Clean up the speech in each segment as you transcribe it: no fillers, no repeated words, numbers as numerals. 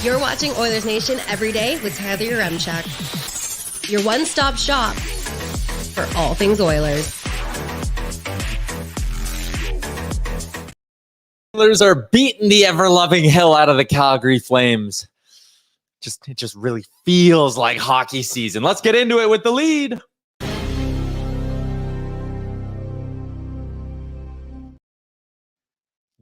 You're watching Oilers Nation Everyday with Tyler Yaremchuk. Your one-stop shop for all things Oilers. Oilers are beating the ever-loving hell out of the Calgary Flames. It just really feels like hockey season. Let's get into it with the lead.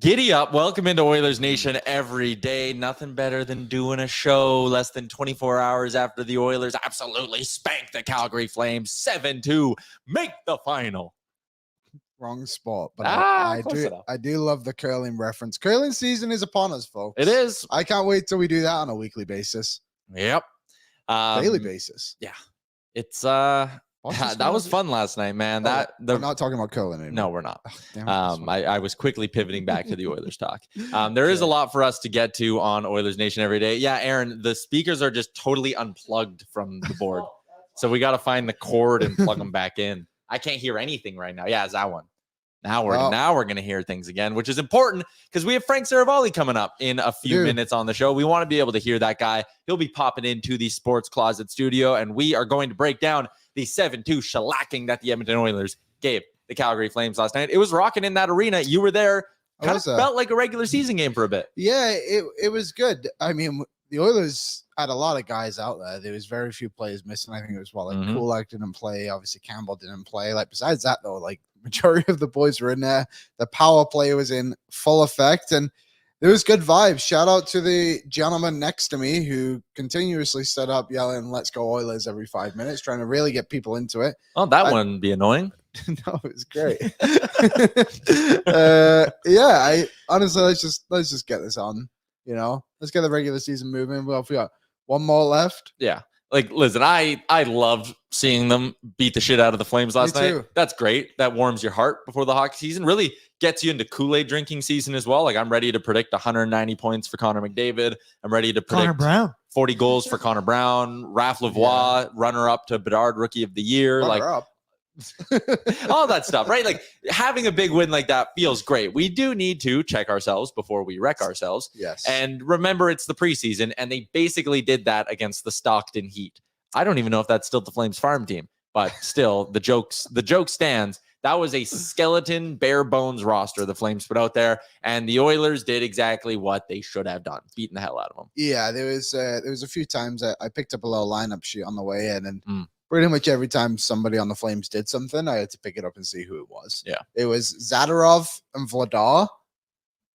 Giddy up. Welcome into Oilers Nation every day. Nothing better than doing a show less than 24 hours after the Oilers absolutely spanked the Calgary Flames 7-2. Make the final. Wrong spot, but I do love the curling reference. Curling season is upon us, folks. It is. I can't wait till we do that on a weekly basis. Yep. Daily basis. Yeah. It's that was fun last night, man. We're not talking about curling anymore. No, we're not. Oh, I was quickly pivoting back to the Oilers talk. There is a lot for us to get to on Oilers Nation every day. Yeah, Aaron, the speakers are just totally unplugged from the board. So we got to find the cord and plug them back in. I can't hear anything right now. Yeah, it's that one. Now we're going to hear things again, which is important because we have Frank Seravalli coming up in a few minutes on the show. We want to be able to hear that guy. He'll be popping into the Sports Closet studio, and we are going to break down the 7-2 shellacking that the Edmonton Oilers gave the Calgary Flames last night. It was rocking in that arena. You were there. Kind of felt like a regular season game for a bit. Yeah, it was good. I mean, the Oilers had a lot of guys out there. There was very few players missing. I think it was Kulak didn't play. Obviously, Campbell didn't play. Like, besides that, though, like, majority of the boys were in there. The power play was in full effect, and there was good vibes. Shout out to the gentleman next to me who continuously stood up yelling, "Let's go Oilers" every 5 minutes, trying to really get people into it. Oh, that wouldn't be annoying. No, it was great. I honestly, let's just get this on. You know, let's get the regular season moving. Well, if we got one more left. Yeah. Like, listen, I loved seeing them beat the shit out of the Flames last night. That's great. That warms your heart before the hockey season. Really gets you into Kool-Aid drinking season as well. Like, I'm ready to predict 190 points for Connor McDavid. I'm ready to predict 40 goals for Connor Brown. Raphael Lavoie, runner-up to Bedard Rookie of the Year. All that stuff, right? Like, having a big win like that feels great. We do need to check ourselves before we wreck ourselves. Yes. And remember, it's the preseason, and they basically did that against the Stockton Heat. I don't even know if that's still the Flames farm team, but still, the joke stands. That was a skeleton, bare bones roster the Flames put out there, and the Oilers did exactly what they should have done, beating the hell out of them. Yeah, there was a few times I picked up a little lineup sheet on the way in, and pretty much every time somebody on the Flames did something, I had to pick it up and see who it was. Yeah. It was Zadorov and Vladar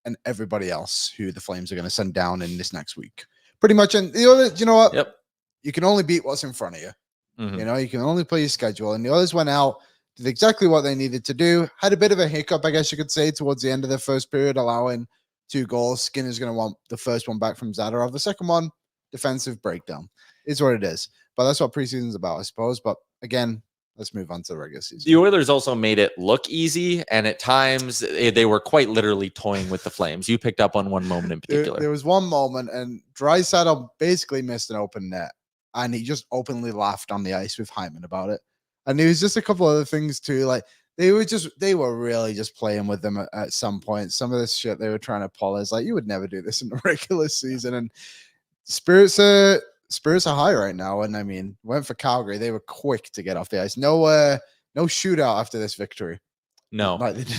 and everybody else who the Flames are going to send down in this next week. Pretty much. And the Oilers, you know what? Yep. You can only beat what's in front of you. You know, you can only play your schedule. And the Oilers went out, did exactly what they needed to do. Had a bit of a hiccup, I guess you could say, towards the end of the first period, allowing 2 goals. Skinner's going to want the first one back from Zadorov. The second one, defensive breakdown. Is what it is. But that's what preseason's about, I suppose. But again, let's move on to the regular season. The Oilers also made it look easy, and at times they were quite literally toying with the Flames. You picked up on one moment in particular. There was one moment, and Draisaitl basically missed an open net, and he just openly laughed on the ice with Hyman about it. And there was just a couple other things too. Like, they were really just playing with them at some point. Some of this shit they were trying to pull is like, you would never do this in the regular season. And spirits are high right now, and I mean, went for Calgary. They were quick to get off the ice. No shootout after this victory. No bonus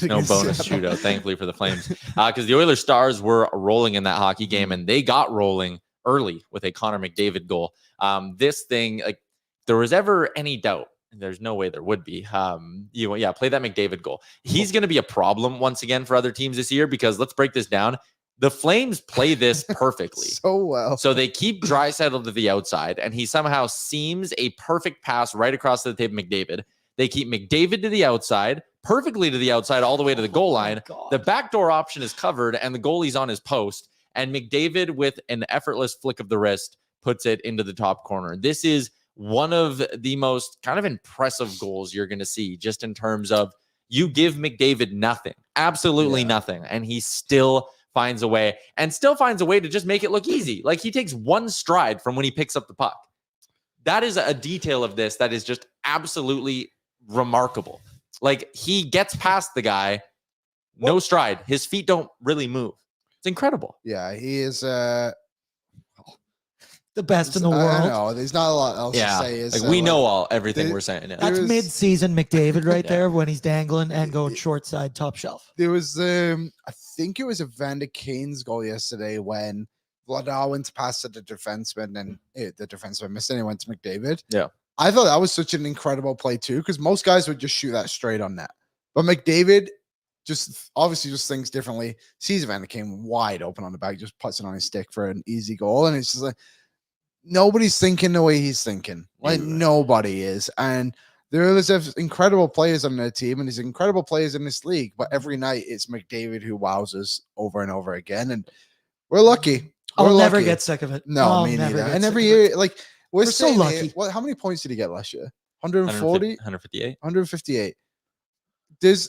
shootout, thankfully for the Flames, because the Oilers stars were rolling in that hockey game, and they got rolling early with a Connor McDavid goal. This thing, like, there was ever any doubt, and there's no way there would be. Play that McDavid goal. He's going to be a problem once again for other teams this year, because let's break this down. The Flames play this perfectly. So well. So they keep Draisaitl to the outside, and he somehow seams a perfect pass right across the tape of McDavid. They keep McDavid to the outside, perfectly to the outside, all the way to the goal line. The backdoor option is covered, and the goalie's on his post. And McDavid, with an effortless flick of the wrist, puts it into the top corner. This is one of the most kind of impressive goals you're going to see, just in terms of you give McDavid nothing, absolutely nothing, and he still finds a way to just make it look easy. Like, he takes one stride from when he picks up the puck. That is a detail of this that is just absolutely remarkable. Like, he gets past the guy, no stride. His feet don't really move. It's incredible. Yeah, he is the best in the I world. know. There's not a lot else to say. Is Like we know everything there- we're saying. Yeah. That's was- mid-season McDavid right Yeah. there when he's dangling and going short side top shelf. There was I think it was Evander Kane's goal yesterday when Vladar went to pass to the defenseman and the defenseman missed and he went to McDavid. Yeah. I thought that was such an incredible play too, because most guys would just shoot that straight on net. But McDavid just obviously just thinks differently, sees Evander Kane wide open on the back, just puts it on his stick for an easy goal. And it's just like nobody's thinking the way he's thinking. Like nobody is. And there's incredible players on their team, and there's incredible players in this league. But every night it's McDavid who wows us over and over again. And we're lucky. I'll We're never lucky. get sick of it. No, I'll me never neither. get And sick every of it. year, like we're so so lucky. lucky. How many points did he get last year? 140, 158. 158. There's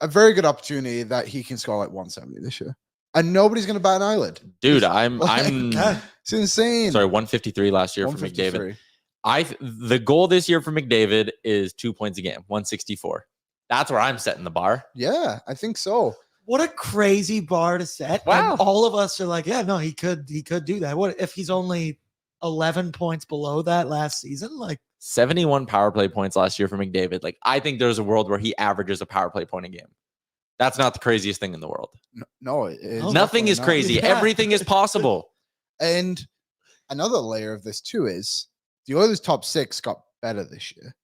a very good opportunity that he can score like 170 this year, and nobody's going to bat an eyelid. Dude, I'm It's insane. sorry, 153 last year for McDavid. 153. The goal this year for McDavid is 2 points a game, 164. That's where I'm setting the bar. Yeah, I think so. What a crazy bar to set. Wow. And all of us are like, yeah, no, he could do that. What if he's only 11 points below that last season? Like 71 power play points last year for McDavid. Like I think there's a world where he averages a power play point a game. That's not the craziest thing in the world. No, it is Nothing definitely is not. crazy. Yeah. Everything is possible. And another layer of this too is the Oilers' top six got better this year.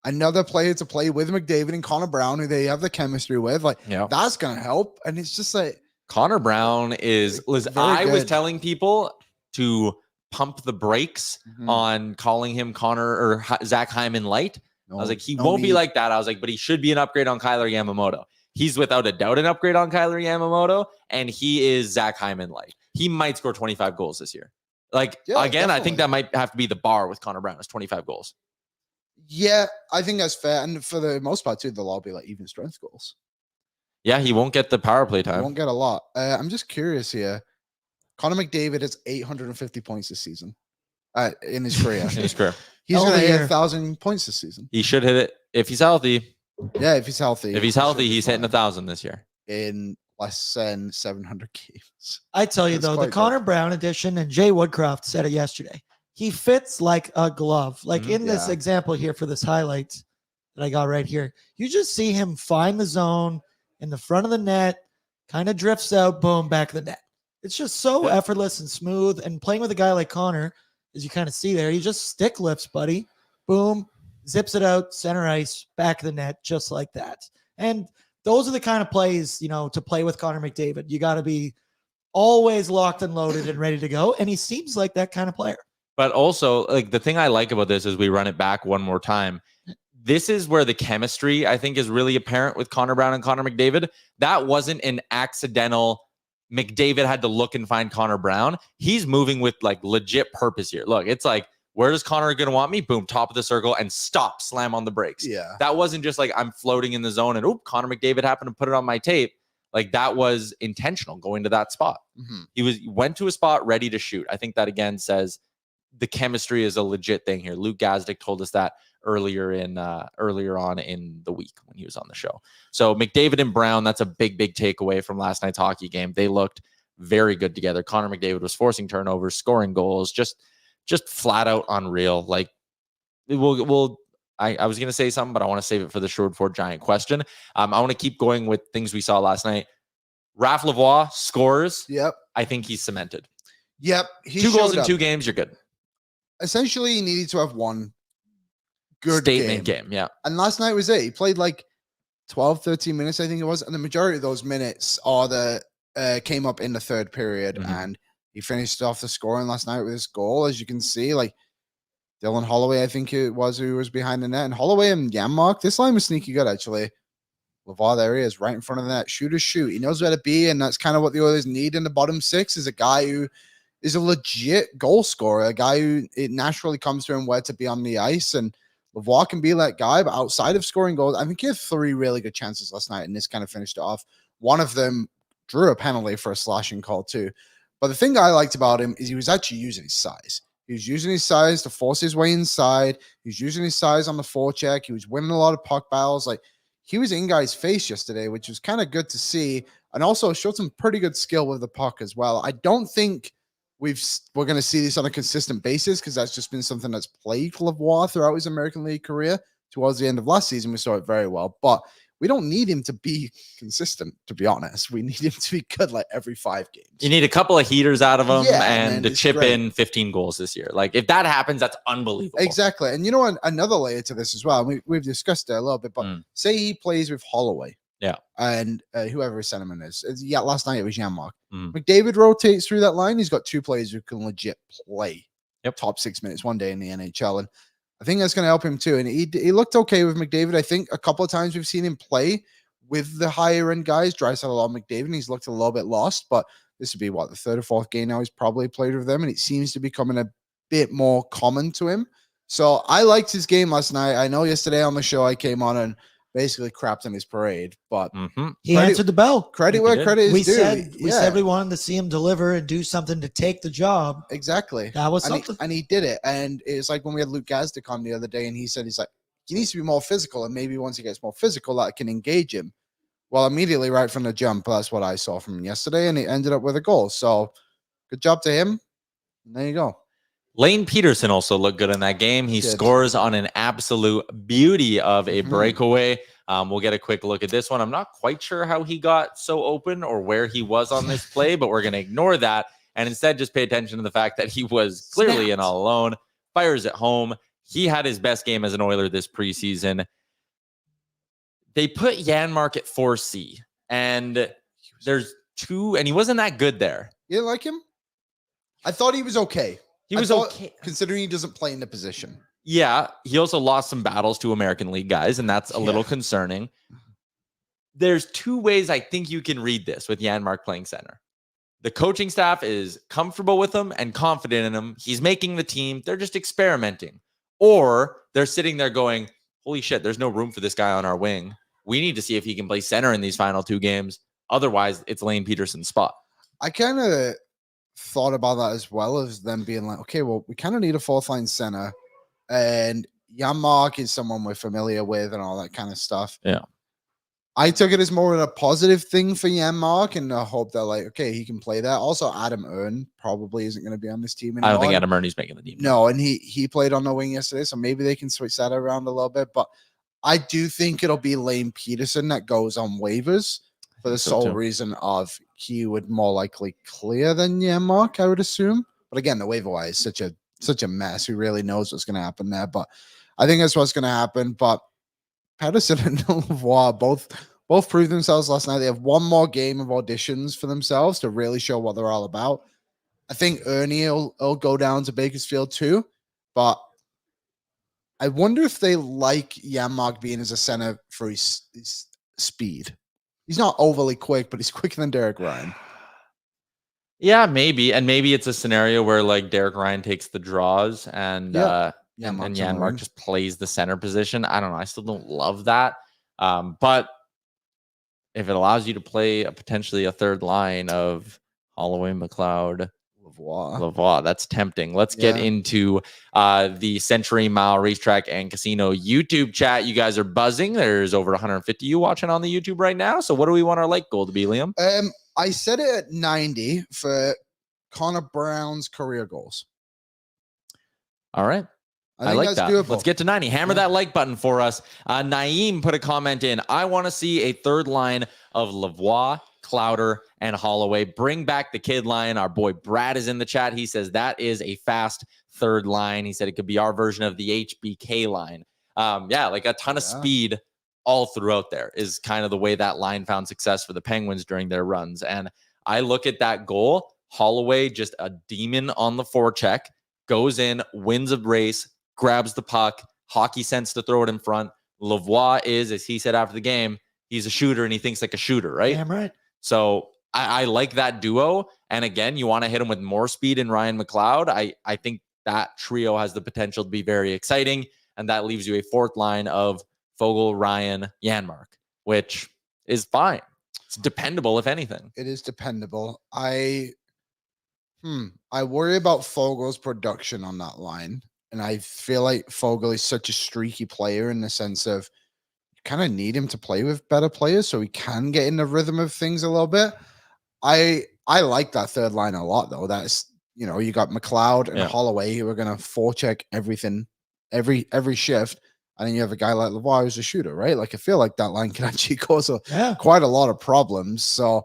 Another player to play with McDavid and Connor Brown, who they have the chemistry with, like Yeah. that's gonna help. And it's just like Connor Brown is. Listen, Very I was good. telling people to pump the brakes on calling him Connor or Zach Hyman light. I was like, he won't be like that. I was like, but he should be an upgrade on Kyler Yamamoto. He's without a doubt an upgrade on Kyler Yamamoto, and he is Zach Hyman light. He might score 25 goals this year. Like Yeah, again, I definitely. think that might have to be the bar with Connor Brown is 25 goals. Yeah, I think that's fair. And for the most part, too, they'll all be like even strength goals. Yeah, he won't get the power play You time. won't get a lot. I'm just curious here. Connor McDavid has 850 points this season in his career. In his career. He's Hell going of to a hit year. 1,000 points this season. He should hit it if he's healthy. Yeah, if he's healthy. If he's he should healthy, be he's hitting fine 1,000 this year. in less than 700 games. I tell you That's though, quite the good. Connor Brown edition, and Jay Woodcroft said it yesterday. He fits like a glove. Like in this Yeah. example here for this highlights that I got right here, you just see him find the zone in the front of the net, kind of drifts out, boom, back of the net. It's just so Yeah. effortless and smooth. And playing with a guy like Connor, as you kind of see there, he just stick lifts, buddy. Boom, zips it out, center ice, back of the net, just like that. And those are the kind of plays, you know, to play with Connor McDavid. You got to be always locked and loaded and ready to go. And he seems like that kind of player. But also, like the thing I like about this is we run it back one more time. This is where the chemistry, I think, is really apparent with Connor Brown and Connor McDavid. That wasn't an accidental McDavid had to look and find Connor Brown. He's moving with like legit purpose here. Look, it's like, where is Connor going to want me? Boom, top of the circle and stop, slam on the brakes. Yeah. That wasn't just like I'm floating in the zone and oop, Connor McDavid happened to put it on my tape. Like that was intentional going to that spot. Mhm. He went to a spot ready to shoot. I think that again says the chemistry is a legit thing here. Luke Gazdick told us that earlier on in the week when he was on the show. So McDavid and Brown, that's a big takeaway from last night's hockey game. They looked very good together. Connor McDavid was forcing turnovers, scoring goals, just flat out unreal. Like I was going to say something, but I want to save it for the Short Ford Giant question. I want to keep going with things we saw last night. Raphael Lavoie scores. Yep. I think he's cemented. Yep. He 2 goals showed in up. 2 games, you're good. Essentially, he needed to have one good Statement game. Yeah. And last night was it. He played like 12, 13 minutes, I think it was. And the majority of those minutes came up in the third period. Mhm. And he finished off the scoring last night with his goal. As you can see, like Dylan Holloway, I think it was, who was behind the net. And Holloway and Yaremchuk, this line was sneaky good, actually. Lavoie, there he is, right in front of the net. Shoot. He knows where to be. And that's kind of what the Oilers need in the bottom six, is a guy who is a legit goal scorer, a guy who it naturally comes to him where to be on the ice. And Lavoie can be that guy, but outside of scoring goals, I think he had 3 really good chances last night, and this kind of finished it off. One of them drew a penalty for a slashing call too. But the thing I liked about him is he was actually using his size. He was using his size to force his way inside. He was using his size on the forecheck. He was winning a lot of puck battles. Like, he was in guys' face yesterday, which was kind of good to see, and also showed some pretty good skill with the puck as well. I don't think we're going to see this on a consistent basis because that's just been something that's plagued Lavoie throughout his American League career. Towards the end of last season, we saw it very well, but we don't need him to be consistent, to be honest. We need him to be good like every 5 games. You need a couple of heaters out of him and to chip great. in 15 goals this year. Like if that happens, that's unbelievable. Exactly. And you know what? Another layer to this as well. We've discussed it a little bit, but say he plays with Holloway. Yeah. And whoever his centerman is. Yeah, last night it was Janmark. Mm. McDavid rotates through that line. He's got 2 players who can legit play top 6 minutes one day in the NHL. And I think that's going to help him too. And he looked okay with McDavid. I think a couple of times we've seen him play with the higher end guys, Draisaitl or McDavid, and he's looked a little bit lost. But this would be the 3rd or 4th game now he's probably played with them, and it seems to be becoming a bit more common to him. So I liked his game last night. I know yesterday on the show I came on and basically crapped on his parade, but he answered the bell. Credit where credit is due. We said we wanted to see him deliver and do something to take the job. Exactly. That was something. And he did it. And it's like when we had Luke Gazdic on the other day, and he's like, he needs to be more physical, and maybe once he gets more physical, that can engage him. Well, immediately right from the jump, that's what I saw from him yesterday, and he ended up with a goal. So good job to him. And there you go. Lane Pederson also looked good in that game. He scores on an absolute beauty of a breakaway. We'll get a quick look at this one. I'm not quite sure how he got so open or where he was on this play, but we're going to ignore that and instead just pay attention to the fact that he was clearly in all alone. Fires at home. He had his best game as an Oiler this preseason. They put Janmark at 4C, and there's 2, and he wasn't that good there. You didn't like him? I thought he was okay. He was okay. Considering he doesn't play in the position. Yeah, he also lost some battles to American League guys, and that's a little concerning. There's 2 ways I think you can read this with Janmark playing center. The coaching staff is comfortable with him and confident in him. He's making the team. They're just experimenting. Or they're sitting there going, holy shit, there's no room for this guy on our wing. We need to see if he can play center in these final 2 games. Otherwise, it's Lane Pederson's spot. I kind of thought about that as well, as them being like, okay, well, we kind of need a 4th line center. And Janmark is someone we're familiar with and all that kind of stuff. Yeah. I took it as more of a positive thing for Janmark, and I hope they're like, okay, he can play that. Also, Adam Erne probably isn't going to be on this team anymore. I don't think Adam Ernie's making the team. No, and he played on the wing yesterday, so maybe they can switch that around a little bit. But I do think it'll be Lane Pederson that goes on waivers for the sole reason of he would more likely clear than Janmark, I would assume. But again, the waiver wire is such a mess. Who really knows what's going to happen there? But I think that's what's going to happen. But Pederson and Lavoie both proved themselves last night. They have one more game of auditions for themselves to really show what they're all about. I think Ernie will go down to Bakersfield too, but I wonder if they like Janmark being as a center for his speed. He's not overly quick, but he's quicker than Derek Ryan. Yeah, maybe. And maybe it's a scenario where like Derek Ryan takes the draws and Janmark just plays the center position. I don't know. I still don't love that. But if it allows you to play potentially a 3rd line of Holloway, McLeod, Lavoie, that's tempting. Let's get into the Century Mile Racetrack and Casino YouTube chat. You guys are buzzing. There's over 150 you watching on the YouTube right now. So what do we want our like goal to be, Liam? I set it at 90 for Connor Brown's career goals. All right. I like that. Doable. Let's get to 90. Hammer that like button for us. Naeem put a comment in. I want to see a 3rd line of Lavoie, Clowder, and Holloway. Bring back the kid line. Our boy Brad is in the chat. He says that is a fast 3rd line. He said it could be our version of the HBK line. Like a ton of speed all throughout there is kind of the way that line found success for the Penguins during their runs. And I look at that goal. Holloway, just a demon on the forecheck, goes in, wins a race, grabs the puck, hockey sense to throw it in front. Lavoie is, as he said after the game, he's a shooter and he thinks like a shooter, right? Damn right. So I like that duo. And again, you want to hit him with more speed in Ryan McLeod. I think that trio has the potential to be very exciting. And that leaves you a 4th line of Foegele, Ryan, Janmark, which is fine. It's dependable, if anything. It is dependable. I worry about Fogel's production on that line. And I feel like Foegele is such a streaky player in the sense of you kind of need him to play with better players so he can get in the rhythm of things a little bit. I like that 3rd line a lot, though. That's, you got McLeod and Holloway who are going to forecheck everything, every shift. And then you have a guy like Lavoie who's a shooter, right? Like, I feel like that line can actually cause quite a lot of problems. So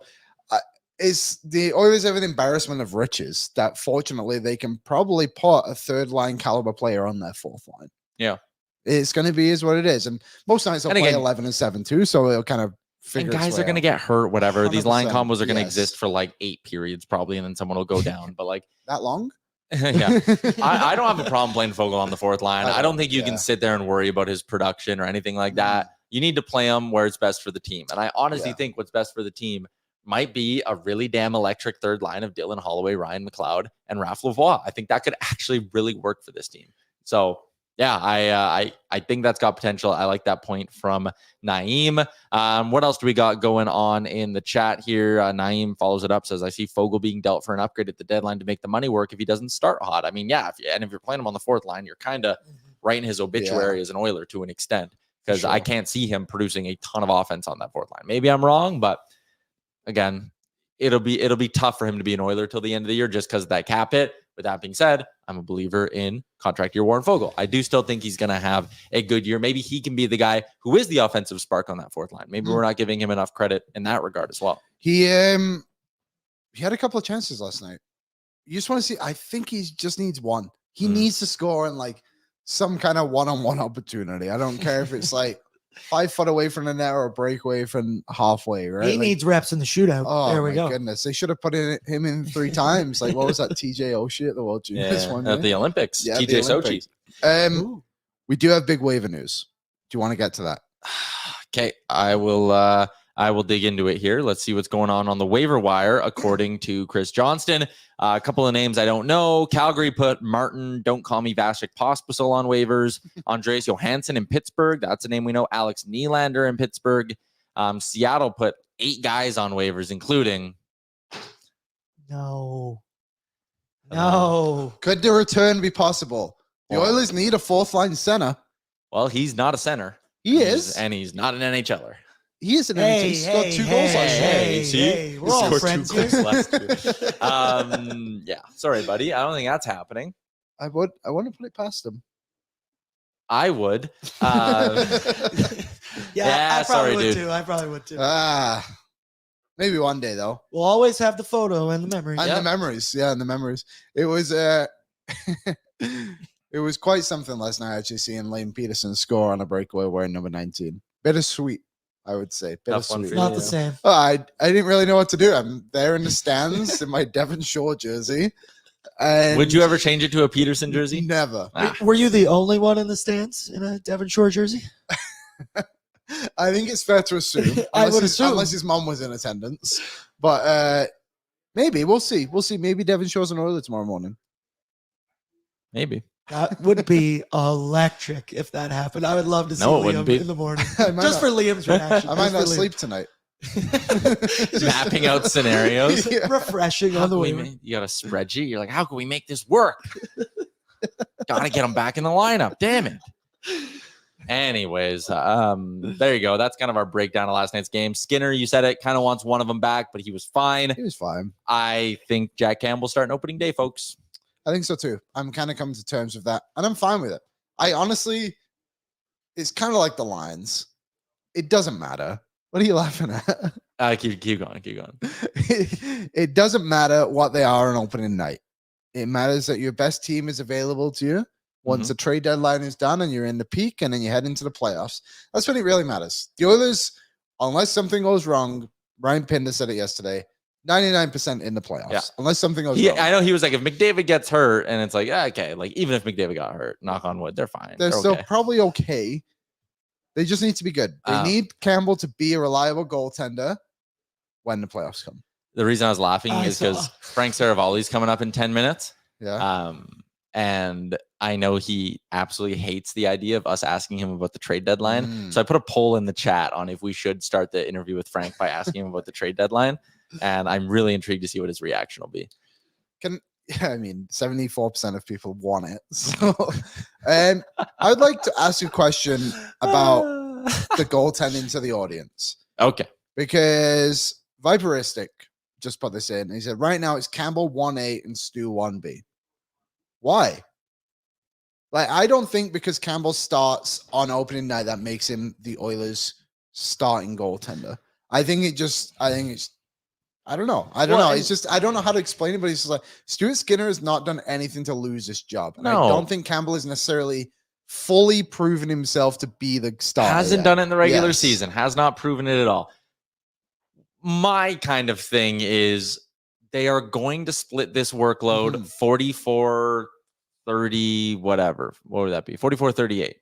is the Oilers have an embarrassment of riches that fortunately they can probably put a third line caliber player on their fourth line. Yeah. It's going to be is what it is. And most nights they'll play 11 and 7 too. So it'll kind of figure and guys are going to get hurt, whatever. These line combos are going to exist for like 8 periods probably. And then someone will go down. But like that long? Yeah. I don't have a problem playing Fogle on the fourth line. I don't think you can sit there and worry about his production or anything like that. You need to play him where it's best for the team. And I honestly think what's best for the team might be a really damn electric third line of Dylan Holloway, Ryan McLeod, and Raphael Lavoie. I think that could actually really work for this team. So yeah, I think that's got potential. I like that point from Naeem. What else do we got going on in the chat here? Naeem follows it up, says, I see Fogle being dealt for an upgrade at the deadline to make the money work if he doesn't start hot. I mean, yeah, if you're playing him on the fourth line, you're kind of writing his obituary as an Oiler to an extent, because I can't see him producing a ton of offense on that fourth line. Maybe I'm wrong, but again, it'll be tough for him to be an Oiler till the end of the year just because of that cap hit. With that being said, I'm a believer in contract year Warren Fogle. I do still think he's going to have a good year. Maybe he can be the guy who is the offensive spark on that fourth line. Maybe we're not giving him enough credit in that regard as well. He had a couple of chances last night. You just want to see. I think he just needs one. He needs to score in like some kind of one-on-one opportunity. I don't care if it's like 5 foot away from the net or a breakaway from halfway, right? He needs reps in the shootout. Oh, there we go. Goodness. They should have put him in 3 times. Like, what was that? TJ Oshie at the World Juniors one? At the Olympics. Yeah, TJ Sochi. We do have big waiver news. Do you want to get to that? Okay, I will dig into it here. Let's see what's going on the waiver wire, according to Chris Johnston. A couple of names I don't know. Calgary put Martin, don't call me Vasek Pospisil on waivers. Andreas Johansson in Pittsburgh. That's a name we know. Alex Nylander in Pittsburgh. Seattle put 8 guys on waivers, including. No. Could the return be possible? The Oilers need a fourth line center. Well, he's not a center. He is. And he's not an NHLer. He is an NHL. He scored 2 goals last year. We're all friends here. Yeah. Sorry, buddy. I don't think that's happening. I want to put it past him. I would. Yeah, sorry, dude. I probably would too. Maybe one day though. We'll always have the photo and the memories. And the memories. Yeah, and the memories. It was it was quite something last night actually seeing Lane Pederson score on a breakaway wearing number 19. Bittersweet, I would say. Bittersweet. Not the same. Oh, I didn't really know what to do. I'm there in the stands in my Devon Shore jersey. And would you ever change it to a Pederson jersey? Never. Were you the only one in the stands in a Devon Shore jersey? I think it's fair to assume. I would assume. Unless his mom was in attendance. But maybe. We'll see. Maybe Devon Shore's an Oiler tomorrow morning. Maybe. That would be electric if that happened. I would love to see Liam in the morning. Just for Liam's reaction. I might not sleep tonight. Mapping out scenarios. Refreshing on the way. You got a spreadsheet. You're like, how can we make this work? Gotta get them back in the lineup. Damn it. Anyways, there you go. That's kind of our breakdown of last night's game. Skinner, you said it, kind of wants one of them back, but he was fine. He was fine. I think Jack Campbell starting opening day, folks. I think so too. I'm kind of coming to terms with that, and I'm fine with it. I honestly, it's kind of like the Lions. It doesn't matter. What are you laughing at? Keep going. It doesn't matter what they are on opening night. It matters that your best team is available to you once the trade deadline is done and you're in the peak and then you head into the playoffs. That's when it really matters. The Oilers, unless something goes wrong, Ryan Pinder said it yesterday, 99% in the playoffs. Yeah. Unless something goes wrong. I know he was like, if McDavid gets hurt, and it's like, okay, like even if McDavid got hurt, knock on wood, they're fine. They're still probably okay. They just need to be good. They need Campbell to be a reliable goaltender when the playoffs come. The reason I was laughing is because Frank Seravalli's coming up in 10 minutes. Yeah. And I know he absolutely hates the idea of us asking him about the trade deadline. So I put a poll in the chat on if we should start the interview with Frank by asking him about the trade deadline. And I'm really intrigued to see what his reaction will be. I mean, 74% of people want it. So, I'd like to ask you a question about the goaltending to the audience. Okay. Because Viperistic just put this in. He said, right now it's Campbell 1A and Stu 1B. Why? Like, I don't think because Campbell starts on opening night that makes him the Oilers' starting goaltender. I don't know. It's just, I don't know how to explain it, but it's just like Stuart Skinner has not done anything to lose this job. And I don't think Campbell is necessarily fully proven himself to be the starter. Hasn't done it in the regular season. Has not proven it at all. My kind of thing is they are going to split this workload 44-30, whatever. What would that be? 44-38.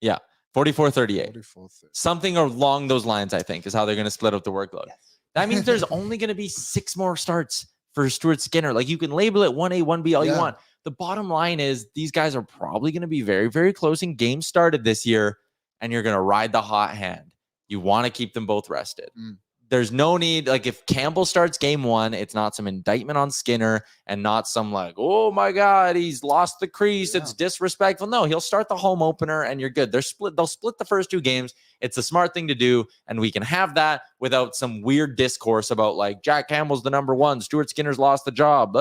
Yeah, 44-38. Something along those lines, I think, is how they're going to split up the workload. Yes. That means there's only going to be 6 more starts for Stuart Skinner. Like, you can label it 1A, 1B, all you want. The bottom line is these guys are probably going to be very, very close in games started this year, and you're going to ride the hot hand. You want to keep them both rested. There's no need, like, if Campbell starts game 1, it's not some indictment on Skinner and not some like, oh my God, he's lost the crease. It's disrespectful. No, he'll start the home opener and you're good. They'll split the first 2 games. It's a smart thing to do. And we can have that without some weird discourse about like Jack Campbell's the number 1. Stuart Skinner's lost the job.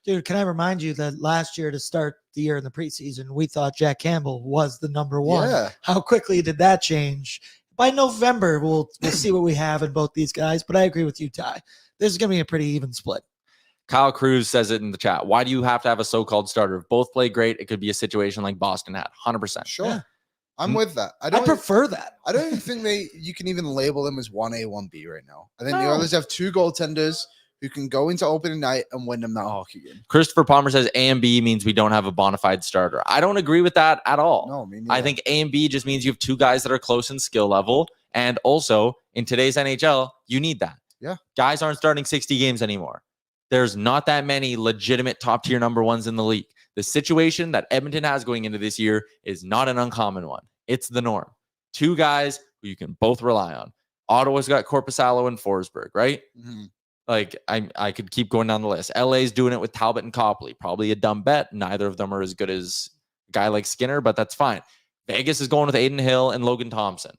Dude, can I remind you that last year to start the year in the preseason, we thought Jack Campbell was the number 1. Yeah. How quickly did that change? By November, we'll see what we have in both these guys. But I agree with you, Ty. This is going to be a pretty even split. Kyle Cruz says it in the chat. Why do you have to have a so-called starter? If both play great, it could be a situation like Boston had. 100%. Sure. Yeah. I'm with that. I prefer that. I don't even think you can even label them as 1A, 1B right now. I think the Oilers have 2 goaltenders who can go into opening night and win them that hockey game. Christopher Palmer says A and B means we don't have a bona fide starter. I don't agree with that at all. No, me neither. I think A and B just means you have 2 guys that are close in skill level. And also, in today's NHL, you need that. Yeah. Guys aren't starting 60 games anymore. There's not that many legitimate top-tier number 1s in the league. The situation that Edmonton has going into this year is not an uncommon one. It's the norm. 2 guys who you can both rely on. Ottawa's got Korpisalo and Forsberg, right? Like, I could keep going down the list. LA's doing it with Talbot and Copley. Probably a dumb bet. Neither of them are as good as a guy like Skinner, but that's fine. Vegas is going with Aiden Hill and Logan Thompson,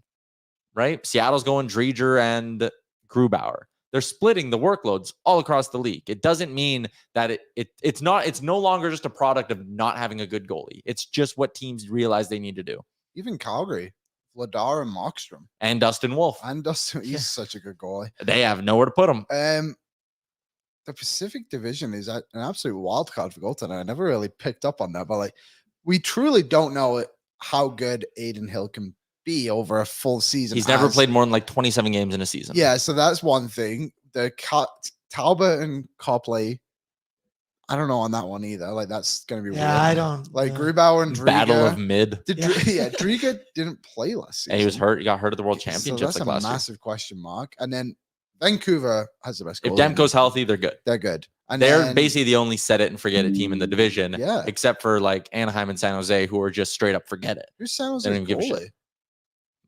right? Seattle's going Drieger and Grubauer. They're splitting the workloads all across the league. It doesn't mean that it's no longer just a product of not having a good goalie. It's just what teams realize they need to do. Even Calgary, Vladar and Markstrom. And Dustin Wolf. He's such a good goalie. They have nowhere to put him. The Pacific Division is an absolute wild card for goaltender. I never really picked up on that, but like, we truly don't know how good Aiden Hill can be over a full season. He's never played more than like 27 games in a season. Yeah, so that's one thing. The Talbot and Copley, I don't know on that one either. Like, that's going to be weird. I don't like Grubauer and Drieger. Battle of mid. Drieger didn't play last season. And he was hurt. He got hurt at the World Championships. So that's like a last massive question mark. And then Vancouver has the best goalie. If Demko's healthy, they're good. They're good. And they're basically the only set it and forget it team in the division, yeah, except for like Anaheim and San Jose, who are just straight up forget it. Who's San Jose? They don't even give a shit.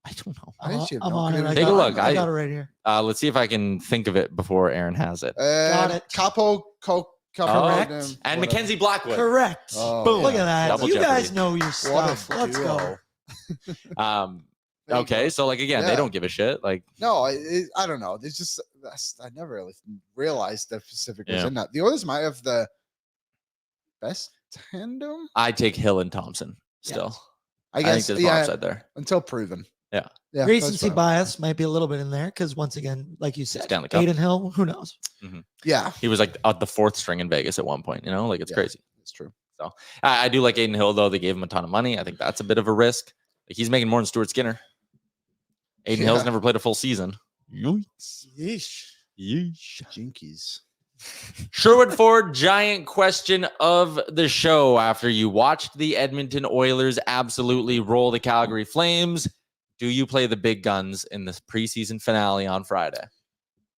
I don't know. I'm on it. Take a look. I got it right here. Let's see if I can think of it before Aaron has it. Got it. Capo, correct. And Mackenzie Blackwood. Correct. Boom. Look at that. Double you jeopardy. guys know your stuff. Let's go. Okay, so like again, they don't give a shit. Like, no, I don't know. There's just I never really realized the Pacific was in that. The Oilers might have the best tandem. I take Hill and Thompson still. Yes. I guess there's more upside there until proven. Yeah. Recency bias might be a little bit in there because once again, like you said, Stanley Cup. Aiden Hill, who knows? Mm-hmm. Yeah, he was like the 4th string in Vegas at one point. Like it's crazy. It's true. So I do like Aiden Hill though. They gave him a ton of money. I think that's a bit of a risk. Like, he's making more than Stuart Skinner. Aiden Hill's never played a full season. Yeesh. Jinkies. Sherwood Ford, giant question of the show. After you watched the Edmonton Oilers absolutely roll the Calgary Flames, do you play the big guns in this preseason finale on Friday?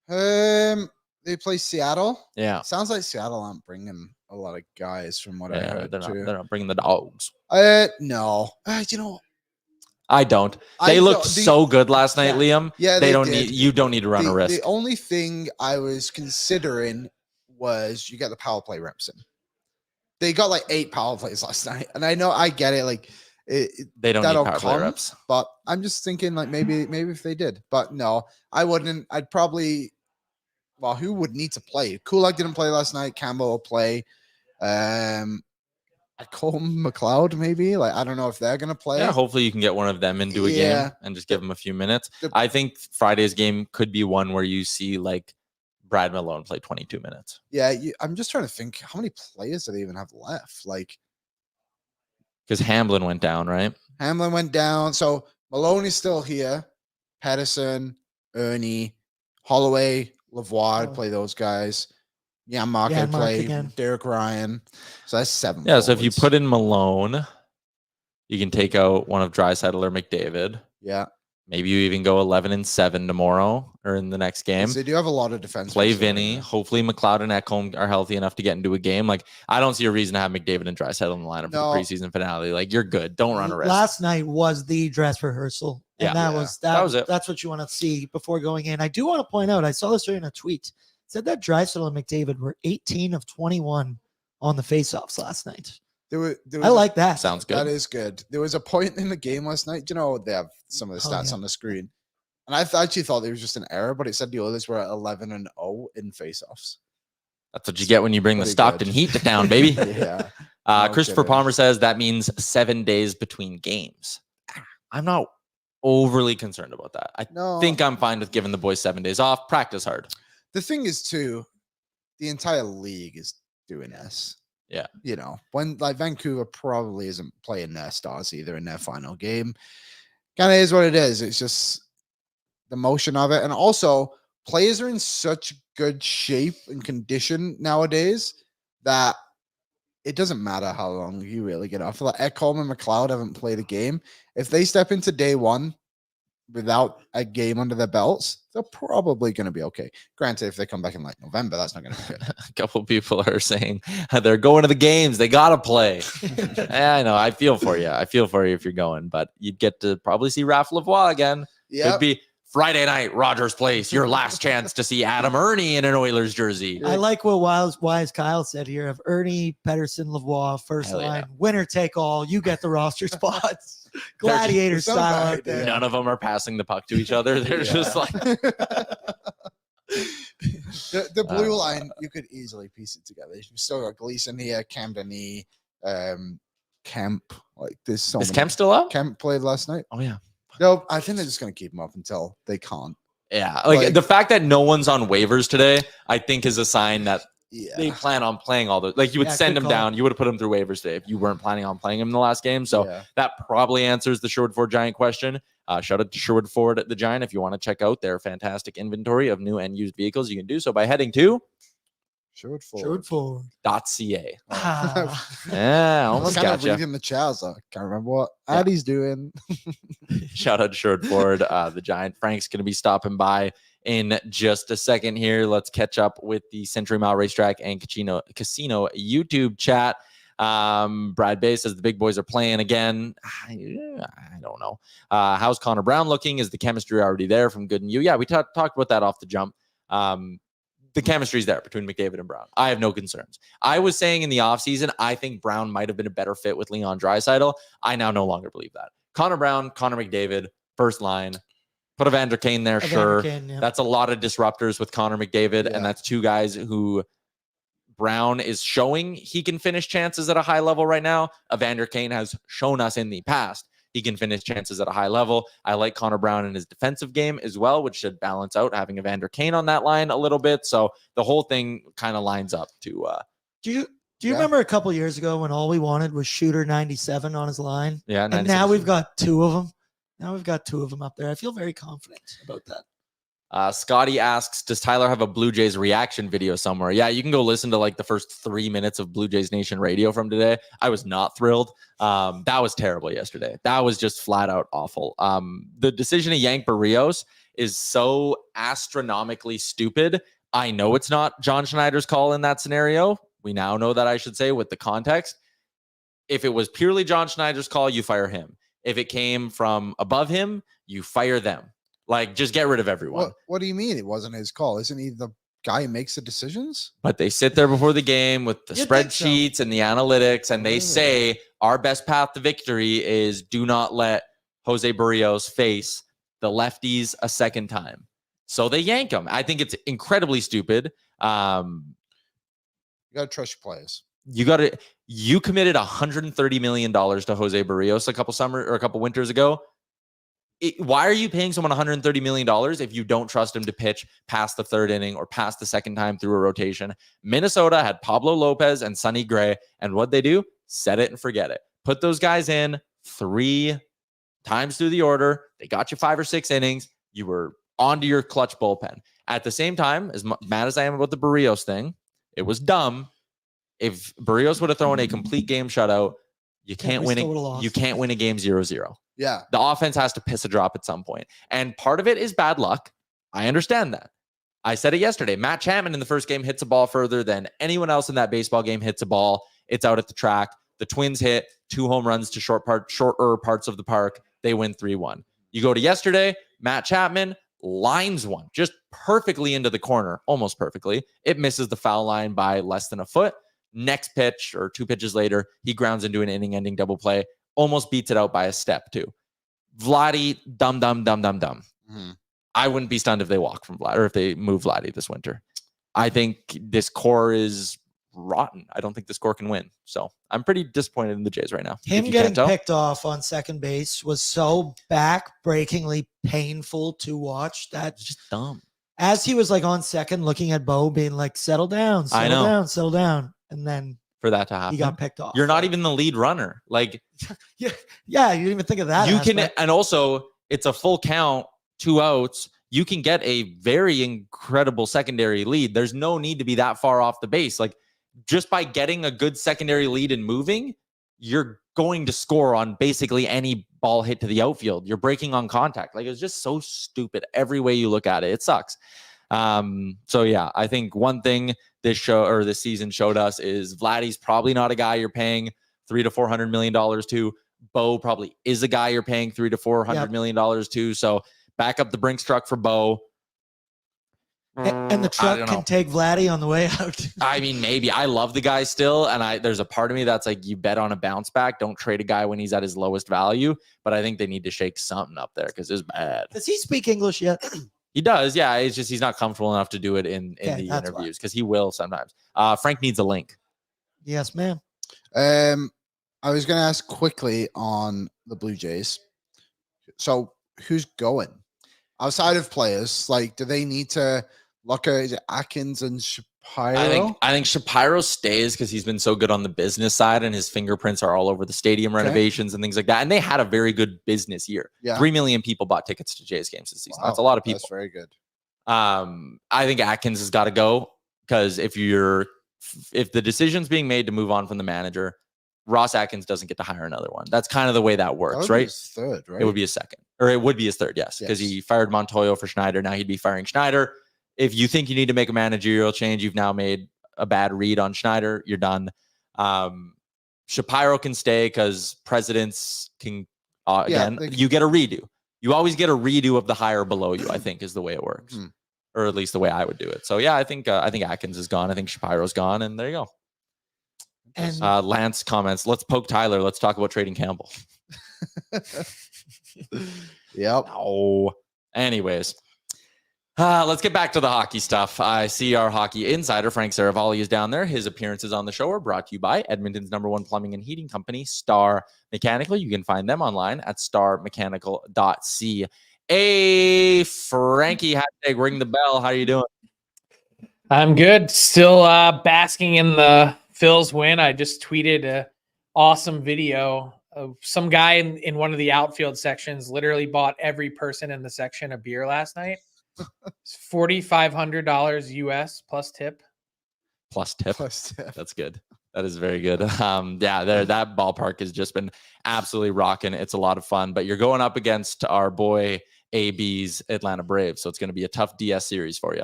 They play Seattle. Yeah. Sounds like Seattle aren't bringing a lot of guys from what I heard. They're not bringing the dogs. No. I don't. They looked so good last night, Liam. Yeah, they don't need. You don't need to run a risk. The only thing I was considering was you get the power play reps in. They got like 8 power plays last night, and I know I get it. Like they don't need power play reps, but I'm just thinking like maybe if they did, but no, I wouldn't. I'd probably well, who would need to play? Kulak didn't play last night. Campbell will play. I call him McLeod, maybe. Like, I don't know if they're gonna play. Yeah, hopefully you can get one of them into a game and just give them a few minutes. I think Friday's game could be one where you see like Brad Malone play 22 minutes. Yeah, I'm just trying to think how many players do they even have left? Like, because Hamblin went down, right? Hamlin went down. So Malone is still here. Pederson, Ernie, Holloway, Lavoie play those guys. Mark play again. Derek Ryan. So that's 7. Yeah, so if you put in Malone, you can take out one of Draisaitl or McDavid. Yeah. Maybe you even go 11-7 tomorrow or in the next game. So they do have a lot of defense. Play Vinny. Hopefully McLeod and Ekholm are healthy enough to get into a game. Like, I don't see a reason to have McDavid and Draisaitl in the lineup for the preseason finale. Like, you're good. Don't run a risk. Last night was the dress rehearsal. And that was it. That's what you want to see before going in. I do want to point out, I saw this during a tweet. It said that Draisaitl and McDavid were 18 of 21 on the faceoffs last night. I like that. Sounds good. That is good. There was a point in the game last night. You know, they have some of the stats on the screen. And I actually thought there was just an error, but it said the Oilers were at 11-0 in faceoffs. That's what you get when you bring the Stockton Heat to town, baby. Yeah. Christopher Palmer says that means 7 days between games. I'm not overly concerned about that. I think I'm fine with giving the boys 7 days off. Practice hard. The thing is, too, the entire league is doing this. Yeah. You know, when like Vancouver probably isn't playing their stars either in their final game. Kind of is what it is. It's just the motion of it. And also, players are in such good shape and condition nowadays that it doesn't matter how long you really get off. Like Ekholm and McLeod haven't played a game. If they step into day one without a game under their belts, they're probably going to be okay. Granted, if they come back in like November, that's not going to be good. A couple of people are saying they're going to the games. They got to play. I know. I feel for you. I feel for you if you're going, but you'd get to probably see Raphael Lavoie again. Yeah. Could be Friday night, Rogers Place, your last chance to see Adam Ernie in an Oilers jersey. I like what Wise Kyle said here of Ernie, Pederson, Lavoie, first line, winner take all. You get the roster spots. Gladiator style out there. None of them are passing the puck to each other. They're just like the blue line. You could easily piece it together. You still got Gleason here, Camden, Kemp. Like there's so. Is Kemp still up? Kemp played last night. Oh yeah. No, I think they're just going to keep him up until they can't. Yeah, like the fact that no one's on waivers today, I think is a sign that they plan on playing all those. Like you would send him down, you would have put him through waivers today if you weren't planning on playing him in the last game. So that probably answers the Sherwood Ford Giant question. Shout out to Sherwood Ford at the Giant. If you want to check out their fantastic inventory of new and used vehicles, you can do so by heading to SherwoodFord.ca. Yeah, almost got you. Reading the chats. I can't remember what Addie's doing. Shout out to Sherwood Ford, the Giant. Frank's going to be stopping by in just a second here. Let's catch up with the Century Mile Racetrack and Casino YouTube chat. Brad Bay says the big boys are playing again. I don't know. How's Connor Brown looking? Is the chemistry already there from Good and You? Yeah, we talked about that off the jump. The chemistry's there between McDavid and Brown. I have no concerns. I was saying in the offseason, I think Brown might have been a better fit with Leon Draisaitl. I now no longer believe that. Connor Brown, Connor McDavid, first line. Put Evander Kane there, sure. That's a lot of disruptors with Connor McDavid, and that's two guys who Brown is showing he can finish chances at a high level right now. Evander Kane has shown us in the past he can finish chances at a high level. I like Connor Brown in his defensive game as well, which should balance out having Evander Kane on that line a little bit. So the whole thing kind of lines up to. Do you remember a couple years ago when all we wanted was shooter 97 on his line? Yeah, and now we've got two of them. Now we've got two of them up there. I feel very confident about that. Scotty asks, does Tyler have a Blue Jays reaction video somewhere? Yeah, you can go listen to like the first 3 minutes of Blue Jays Nation radio from today. I was not thrilled. That was terrible yesterday. That was just flat out awful. The decision to yank Barrios is so astronomically stupid. I know it's not John Schneider's call in that scenario. We now know that, I should say, with the context. If it was purely John Schneider's call, you fire him. If it came from above him, you fire them. Like, just get rid of everyone. What do you mean it wasn't his call? Isn't he the guy who makes the decisions? But they sit there before the game with the spreadsheets and the analytics, and they say our best path to victory is do not let Jose Barrios face the lefties a second time. So they yank him. I think it's incredibly stupid. You gotta trust your players. You committed $130 million to Jose Barrios a couple winters ago. Why are you paying someone $130 million if you don't trust him to pitch past the third inning or past the second time through a rotation? Minnesota had Pablo Lopez and Sonny Gray, and what'd they do? Set it and forget it. Put those guys in 3 times through the order. They got you 5 or 6 innings. You were onto your clutch bullpen. At the same time, as mad as I am about the Barrios thing, it was dumb. If Barrios would have thrown a complete game shutout, you can't win a game 0-0. Yeah. The offense has to piss a drop at some point. And part of it is bad luck. I understand that. I said it yesterday. Matt Chapman in the first game hits a ball further than anyone else in that baseball game hits a ball. It's out at the track. The Twins hit 2 home runs to shorter parts of the park. They win 3-1. You go to yesterday, Matt Chapman lines one just perfectly into the corner, almost perfectly. It misses the foul line by less than a foot. Next pitch or 2 pitches later, he grounds into an inning-ending double play, almost beats it out by a step too. Vladdy, dumb. Mm-hmm. I wouldn't be stunned if they walk from Vladdy or if they move Vladdy this winter. I think this core is rotten. I don't think this core can win. So I'm pretty disappointed in the Jays right now. Him getting picked off on second base was so back-breakingly painful to watch. That's just dumb. As he was like on second, looking at Bo, being like, settle down. And then for that to happen, he got picked off. You're not even the lead runner. Like, yeah, you didn't even think of that. And also it's a full count, 2 outs. You can get a very incredible secondary lead. There's no need to be that far off the base. Like, just by getting a good secondary lead and moving, you're going to score on basically any ball hit to the outfield. You're breaking on contact. Like, it's just so stupid every way you look at it. It sucks. So yeah, I think one thing this season showed us is Vladdy's probably not a guy you're paying $300 to $400 million to. Bo probably is a guy you're paying $300 to $400 million to. So back up the Brinks truck for Bo. And the truck can take Vladdy on the way out. I mean, maybe. I love the guy still, and there's a part of me that's like, you bet on a bounce back. Don't trade a guy when he's at his lowest value. But I think they need to shake something up there because it's bad. Does he speak English yet? He does, yeah. It's just he's not comfortable enough to do it in the interviews because he will sometimes. Frank needs a link. Yes, ma'am. I was going to ask quickly on the Blue Jays. So who's going? Outside of players, like, do they need to look at Atkins and Shapiro? I think Shapiro stays because he's been so good on the business side and his fingerprints are all over the stadium renovations and things like that. And they had a very good business year. Yeah. 3 million people bought tickets to Jays games this season. Wow, that's a lot of people. That's very good. I think Atkins has got to go because if the decision's being made to move on from the manager, Ross Atkins doesn't get to hire another one. That's kind of the way that works, right? His third, right? It would be his second, or it would be his third, yes, because he fired Montoyo for Schneider. Now he'd be firing Schneider. If you think you need to make a managerial change, you've now made a bad read on Schneider. You're done. Shapiro can stay because presidents can, you get a redo. You always get a redo of the hire below you, I think is the way it works, or at least the way I would do it. So yeah, I think Atkins is gone. I think Shapiro's gone, and there you go. And Lance comments, let's poke Tyler. Let's talk about trading Campbell. Yep. No. Anyways, let's get back to the hockey stuff. I see our hockey insider, Frank Seravalli, is down there. His appearances on the show are brought to you by Edmonton's #1 plumbing and heating company, Star Mechanical. You can find them online at starmechanical.ca. Frankie, hashtag ring the bell. How are you doing? I'm good. Still basking in the Phil's win. I just tweeted an awesome video of some guy in one of the outfield sections literally bought every person in the section a beer last night. It's $4,500 US plus tip. Plus tip. That's good. That is very good. That ballpark has just been absolutely rocking. It's a lot of fun, but you're going up against our boy AB's Atlanta Braves. So it's going to be a tough DS series for you.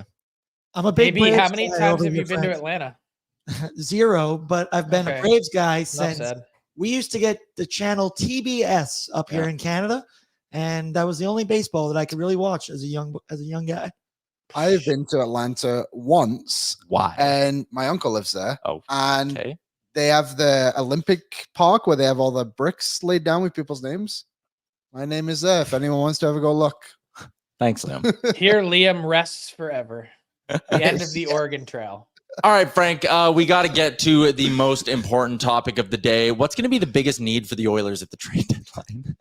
I'm a big Braves. How many times have you been to Atlanta? 0, but I've been a Braves guy since we used to get the channel TBS up here in Canada, and that was the only baseball that I could really watch as a young guy. I've been to Atlanta once. Why? And my uncle lives there. Oh, and they have the Olympic Park where they have all the bricks laid down with people's names. My name is there if anyone wants to ever go look. Thanks, Liam. Here, Liam rests forever. The end of the Oregon Trail. All right, Frank, we got to get to the most important topic of the day. What's going to be the biggest need for the Oilers at the trade deadline?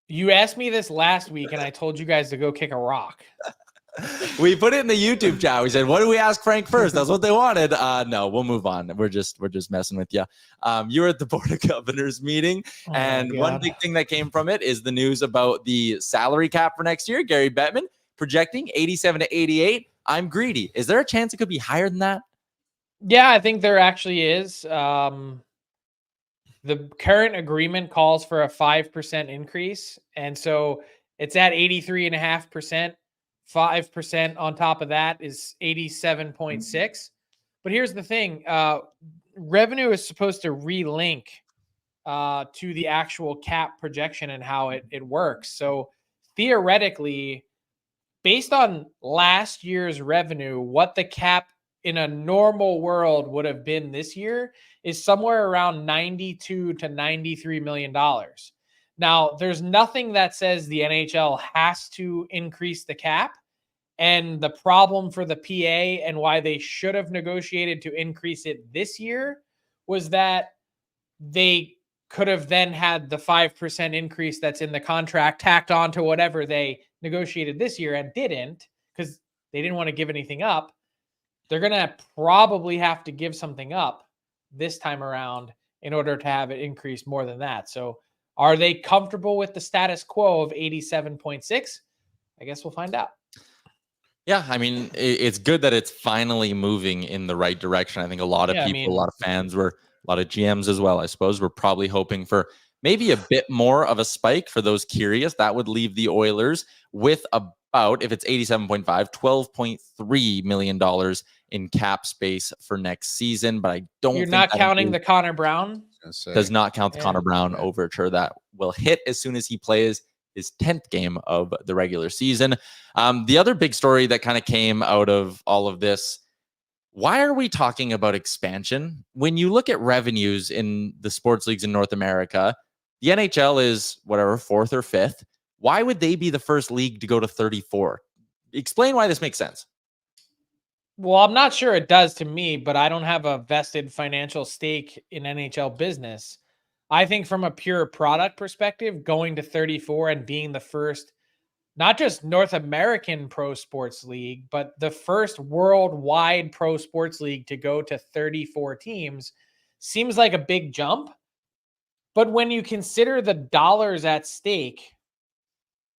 You asked me this last week, and I told you guys to go kick a rock. We put it in the YouTube chat. We said, "What do we ask Frank first?" That's what they wanted. No, we'll move on. We're just messing with you. You were at the Board of Governors meeting, and one big thing that came from it is the news about the salary cap for next year. Gary Bettman projecting 87 to 88. I'm greedy. Is there a chance it could be higher than that? Yeah, I think there actually is. The current agreement calls for a 5% increase, and so it's at 83.5%. 5% on top of that is 87.6. But here's the thing. Revenue is supposed to relink to the actual cap projection and how it works. So theoretically, based on last year's revenue, what the cap in a normal world would have been this year is somewhere around $92 to $93 million. Now, there's nothing that says the NHL has to increase the cap. And the problem for the PA and why they should have negotiated to increase it this year was that they could have then had the 5% increase that's in the contract tacked on to whatever they negotiated this year and didn't, because they didn't want to give anything up. They're going to probably have to give something up this time around in order to have it increase more than that. So are they comfortable with the status quo of 87.6? I guess we'll find out. Yeah, I mean, it's good that it's finally moving in the right direction. I think a lot of people, a lot of fans a lot of GMs as well, I suppose, were probably hoping for maybe a bit more of a spike. For those curious, that would leave the Oilers with about, if it's 87.5, $12.3 million in cap space for next season. But I don't You're think not counting the Connor Brown? Does not count the Connor Brown overture that will hit as soon as he plays his 10th game of the regular season. The other big story that kind of came out of all of this, why are we talking about expansion? When you look at revenues in the sports leagues in North America, the NHL is whatever, 4th or 5th. Why would they be the first league to go to 34? Explain why this makes sense. Well, I'm not sure it does to me, but I don't have a vested financial stake in NHL business. I think from a pure product perspective, going to 34 and being the first, not just North American pro sports league, but the first worldwide pro sports league to go to 34 teams seems like a big jump. But when you consider the dollars at stake,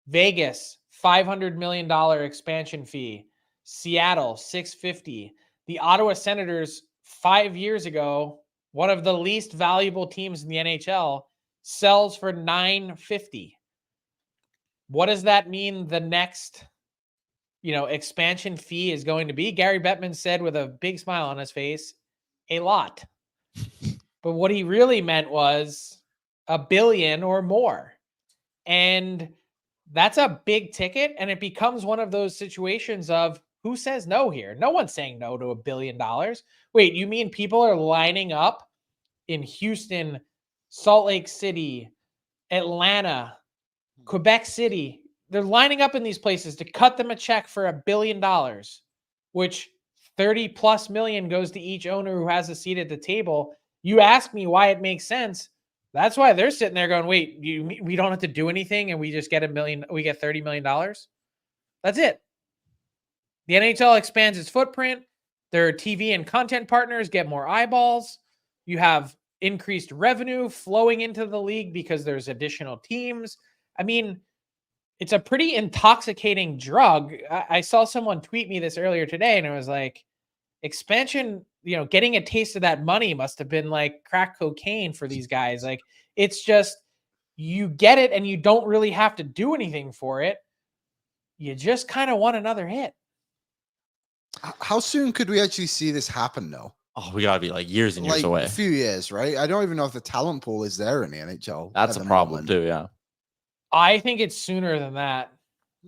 Vegas, $500 million expansion fee, Seattle, $650. The Ottawa Senators 5 years ago, one of the least valuable teams in the NHL, sells for $950. What does that mean the next, expansion fee is going to be? Gary Bettman said with a big smile on his face, a lot. But what he really meant was $1 billion or more. And that's a big ticket. And it becomes one of those situations of who says no here? No one's saying no to $1 billion. Wait, you mean people are lining up in Houston, Salt Lake City, Atlanta, Quebec City? They're lining up in these places to cut them a check for $1 billion, which 30 plus million goes to each owner who has a seat at the table. You ask me why it makes sense. That's why they're sitting there going, wait, we don't have to do anything and we just get we get $30 million. That's it. The NHL expands its footprint. Their TV and content partners get more eyeballs. You have increased revenue flowing into the league because there's additional teams. I mean, it's a pretty intoxicating drug. I saw someone tweet me this earlier today, and it was like, expansion, getting a taste of that money must have been like crack cocaine for these guys. Like, it's just, you get it and you don't really have to do anything for it. You just kind of want another hit. How soon could we actually see this happen, though? Oh, we gotta be like years and years away. A few years, right? I don't even know if the talent pool is there in the NHL. That's a problem too, yeah. I think it's sooner than that.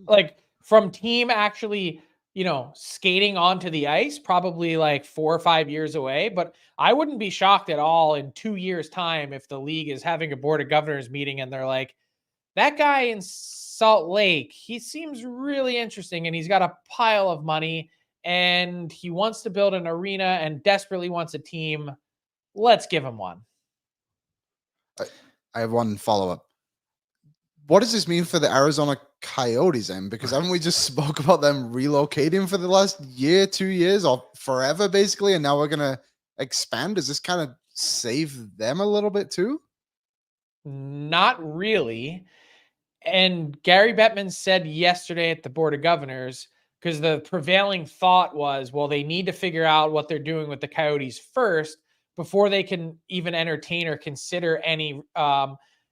Like, from team actually, skating onto the ice, probably like 4 or 5 years away. But I wouldn't be shocked at all in 2 years' time if the league is having a board of governors meeting and they're like, That guy in Salt Lake, he seems really interesting, and he's got a pile of money, and he wants to build an arena and desperately wants a team. Let's give him one. I have one follow-up. What does this mean for the Arizona Coyotes then? Because haven't we just spoke about them relocating for the last year, 2 years, or forever basically, and now we're gonna expand? Does this kind of save them a little bit too? Not really. And Gary Bettman said yesterday at the Board of Governors, because the prevailing thought was, well, they need to figure out what they're doing with the Coyotes first before they can even entertain or consider any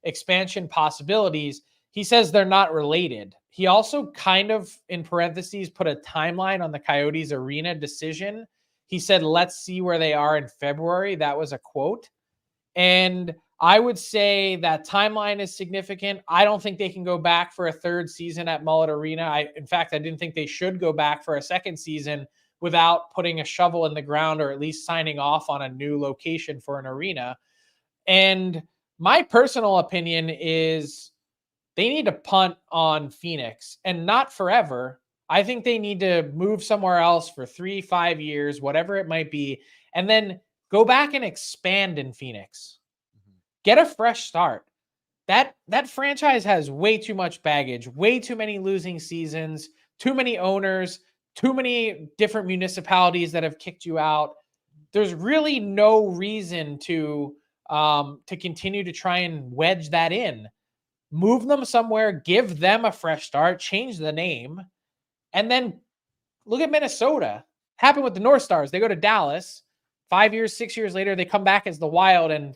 expansion possibilities. He says they're not related. He also kind of, in parentheses, put a timeline on the Coyotes arena decision. He said, let's see where they are in February. That was a quote. And I would say that timeline is significant. I don't think they can go back for a third season at Mullet Arena. In fact, I didn't think they should go back for a second season without putting a shovel in the ground or at least signing off on a new location for an arena. And my personal opinion is they need to punt on Phoenix, and not forever. I think they need to move somewhere else for 3-5 years, whatever it might be, and then go back and expand in Phoenix. Get a fresh start. That franchise has way too much baggage, way too many losing seasons, too many owners, too many different municipalities that have kicked you out. There's really no reason to continue to try and wedge that in. Move them somewhere, give them a fresh start, change the name, and then look at Minnesota. Happened with the North Stars. They go to Dallas. 5 years, 6 years later, they come back as the Wild, and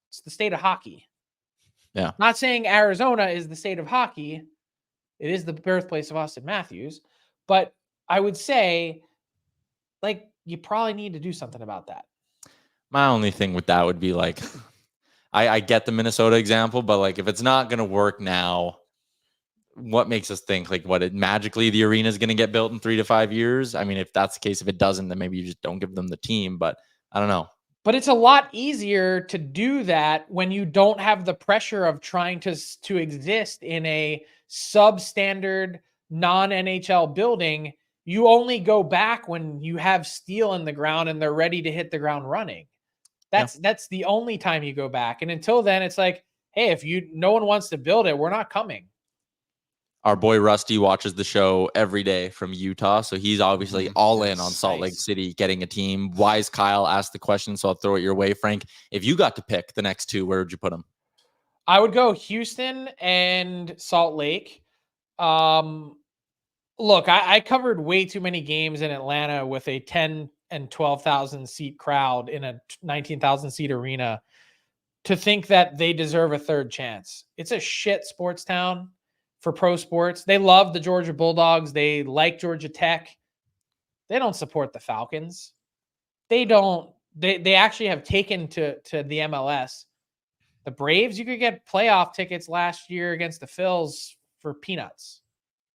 it's the state of hockey. Yeah. Not saying Arizona is the state of hockey. It is the birthplace of Austin Matthews. But I would say, like, you probably need to do something about that. My only thing with that would be like, I get the Minnesota example, but like if it's not going to work now, what makes us think like magically the arena is going to get built in 3 to 5 years? I mean, if that's the case, if it doesn't, then maybe you just don't give them the team, but I don't know. But it's a lot easier to do that when you don't have the pressure of trying to exist in a substandard non-NHL building. You only go back when you have steel in the ground and they're ready to hit the ground running. That's the only time you go back. And until then, it's like, hey, if no one wants to build it, we're not coming. Our boy Rusty watches the show every day from Utah, so he's obviously all in on Salt Lake City getting a team. Wise Kyle asked the question, so I'll throw it your way, Frank. If you got to pick the next two, where would you put them? I would go Houston and Salt Lake. Look, I covered way too many games in Atlanta with a 10 and 12,000 seat crowd in a 19,000 seat arena to think that they deserve a third chance. It's a shit sports town for pro sports. They love the Georgia Bulldogs. They like Georgia Tech. They don't support the Falcons. They actually have taken to the MLS. The Braves, you could get playoff tickets last year against the Phils for peanuts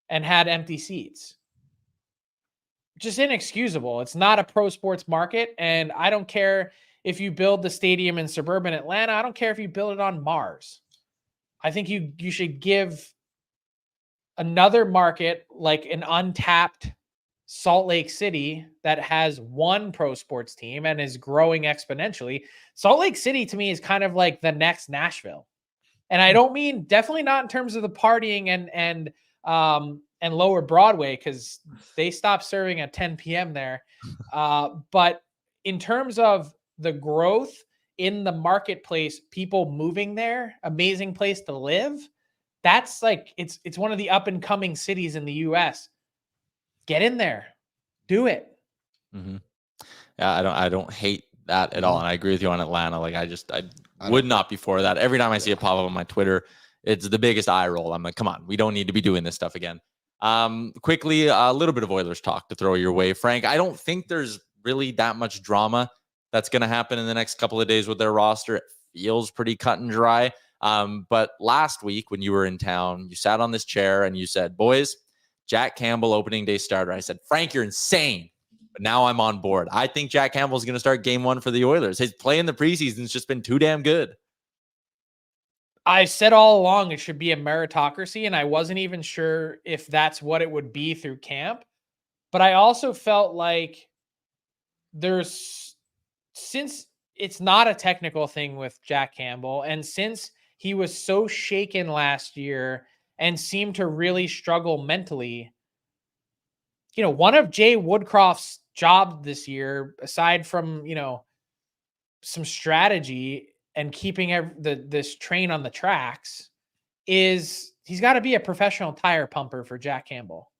and had empty seats. Just inexcusable. It's not a pro sports market, and I don't care if you build the stadium in suburban Atlanta. I don't care if you build it on Mars. I think you should give another market like an untapped Salt Lake City that has one pro sports team and is growing exponentially. Salt Lake City to me is kind of like the next Nashville. And I don't mean definitely not in terms of the partying and Lower Broadway, because they stopped serving at 10 p.m. there. But in terms of the growth in the marketplace, people moving there, amazing place to live. That's like, it's one of the up and coming cities in the US. Get in there, do it. Mm-hmm. Yeah, I don't hate that at all, and I agree with you on Atlanta. Like I would not be for that. Every time I see it pop up on my Twitter, it's the biggest eye roll. I'm like, come on, we don't need to be doing this stuff again. Quickly, a little bit of Oilers talk to throw your way, Frank. I don't think there's really that much drama that's going to happen in the next couple of days with their roster. It feels pretty cut and dry. But last week when you were in town, you sat on this chair and you said, boys, Jack Campbell opening day starter. I said, Frank, you're insane. But now I'm on board. I think Jack Campbell is going to start game one for the Oilers. His play in the preseason has just been too damn good. I said all along it should be a meritocracy, and I wasn't even sure if that's what it would be through camp. But I also felt like since it's not a technical thing with Jack Campbell, and since he was so shaken last year and seemed to really struggle mentally, one of Jay Woodcroft's jobs this year, aside from, some strategy and keeping this train on the tracks, is he's got to be a professional tire pumper for Jack Campbell.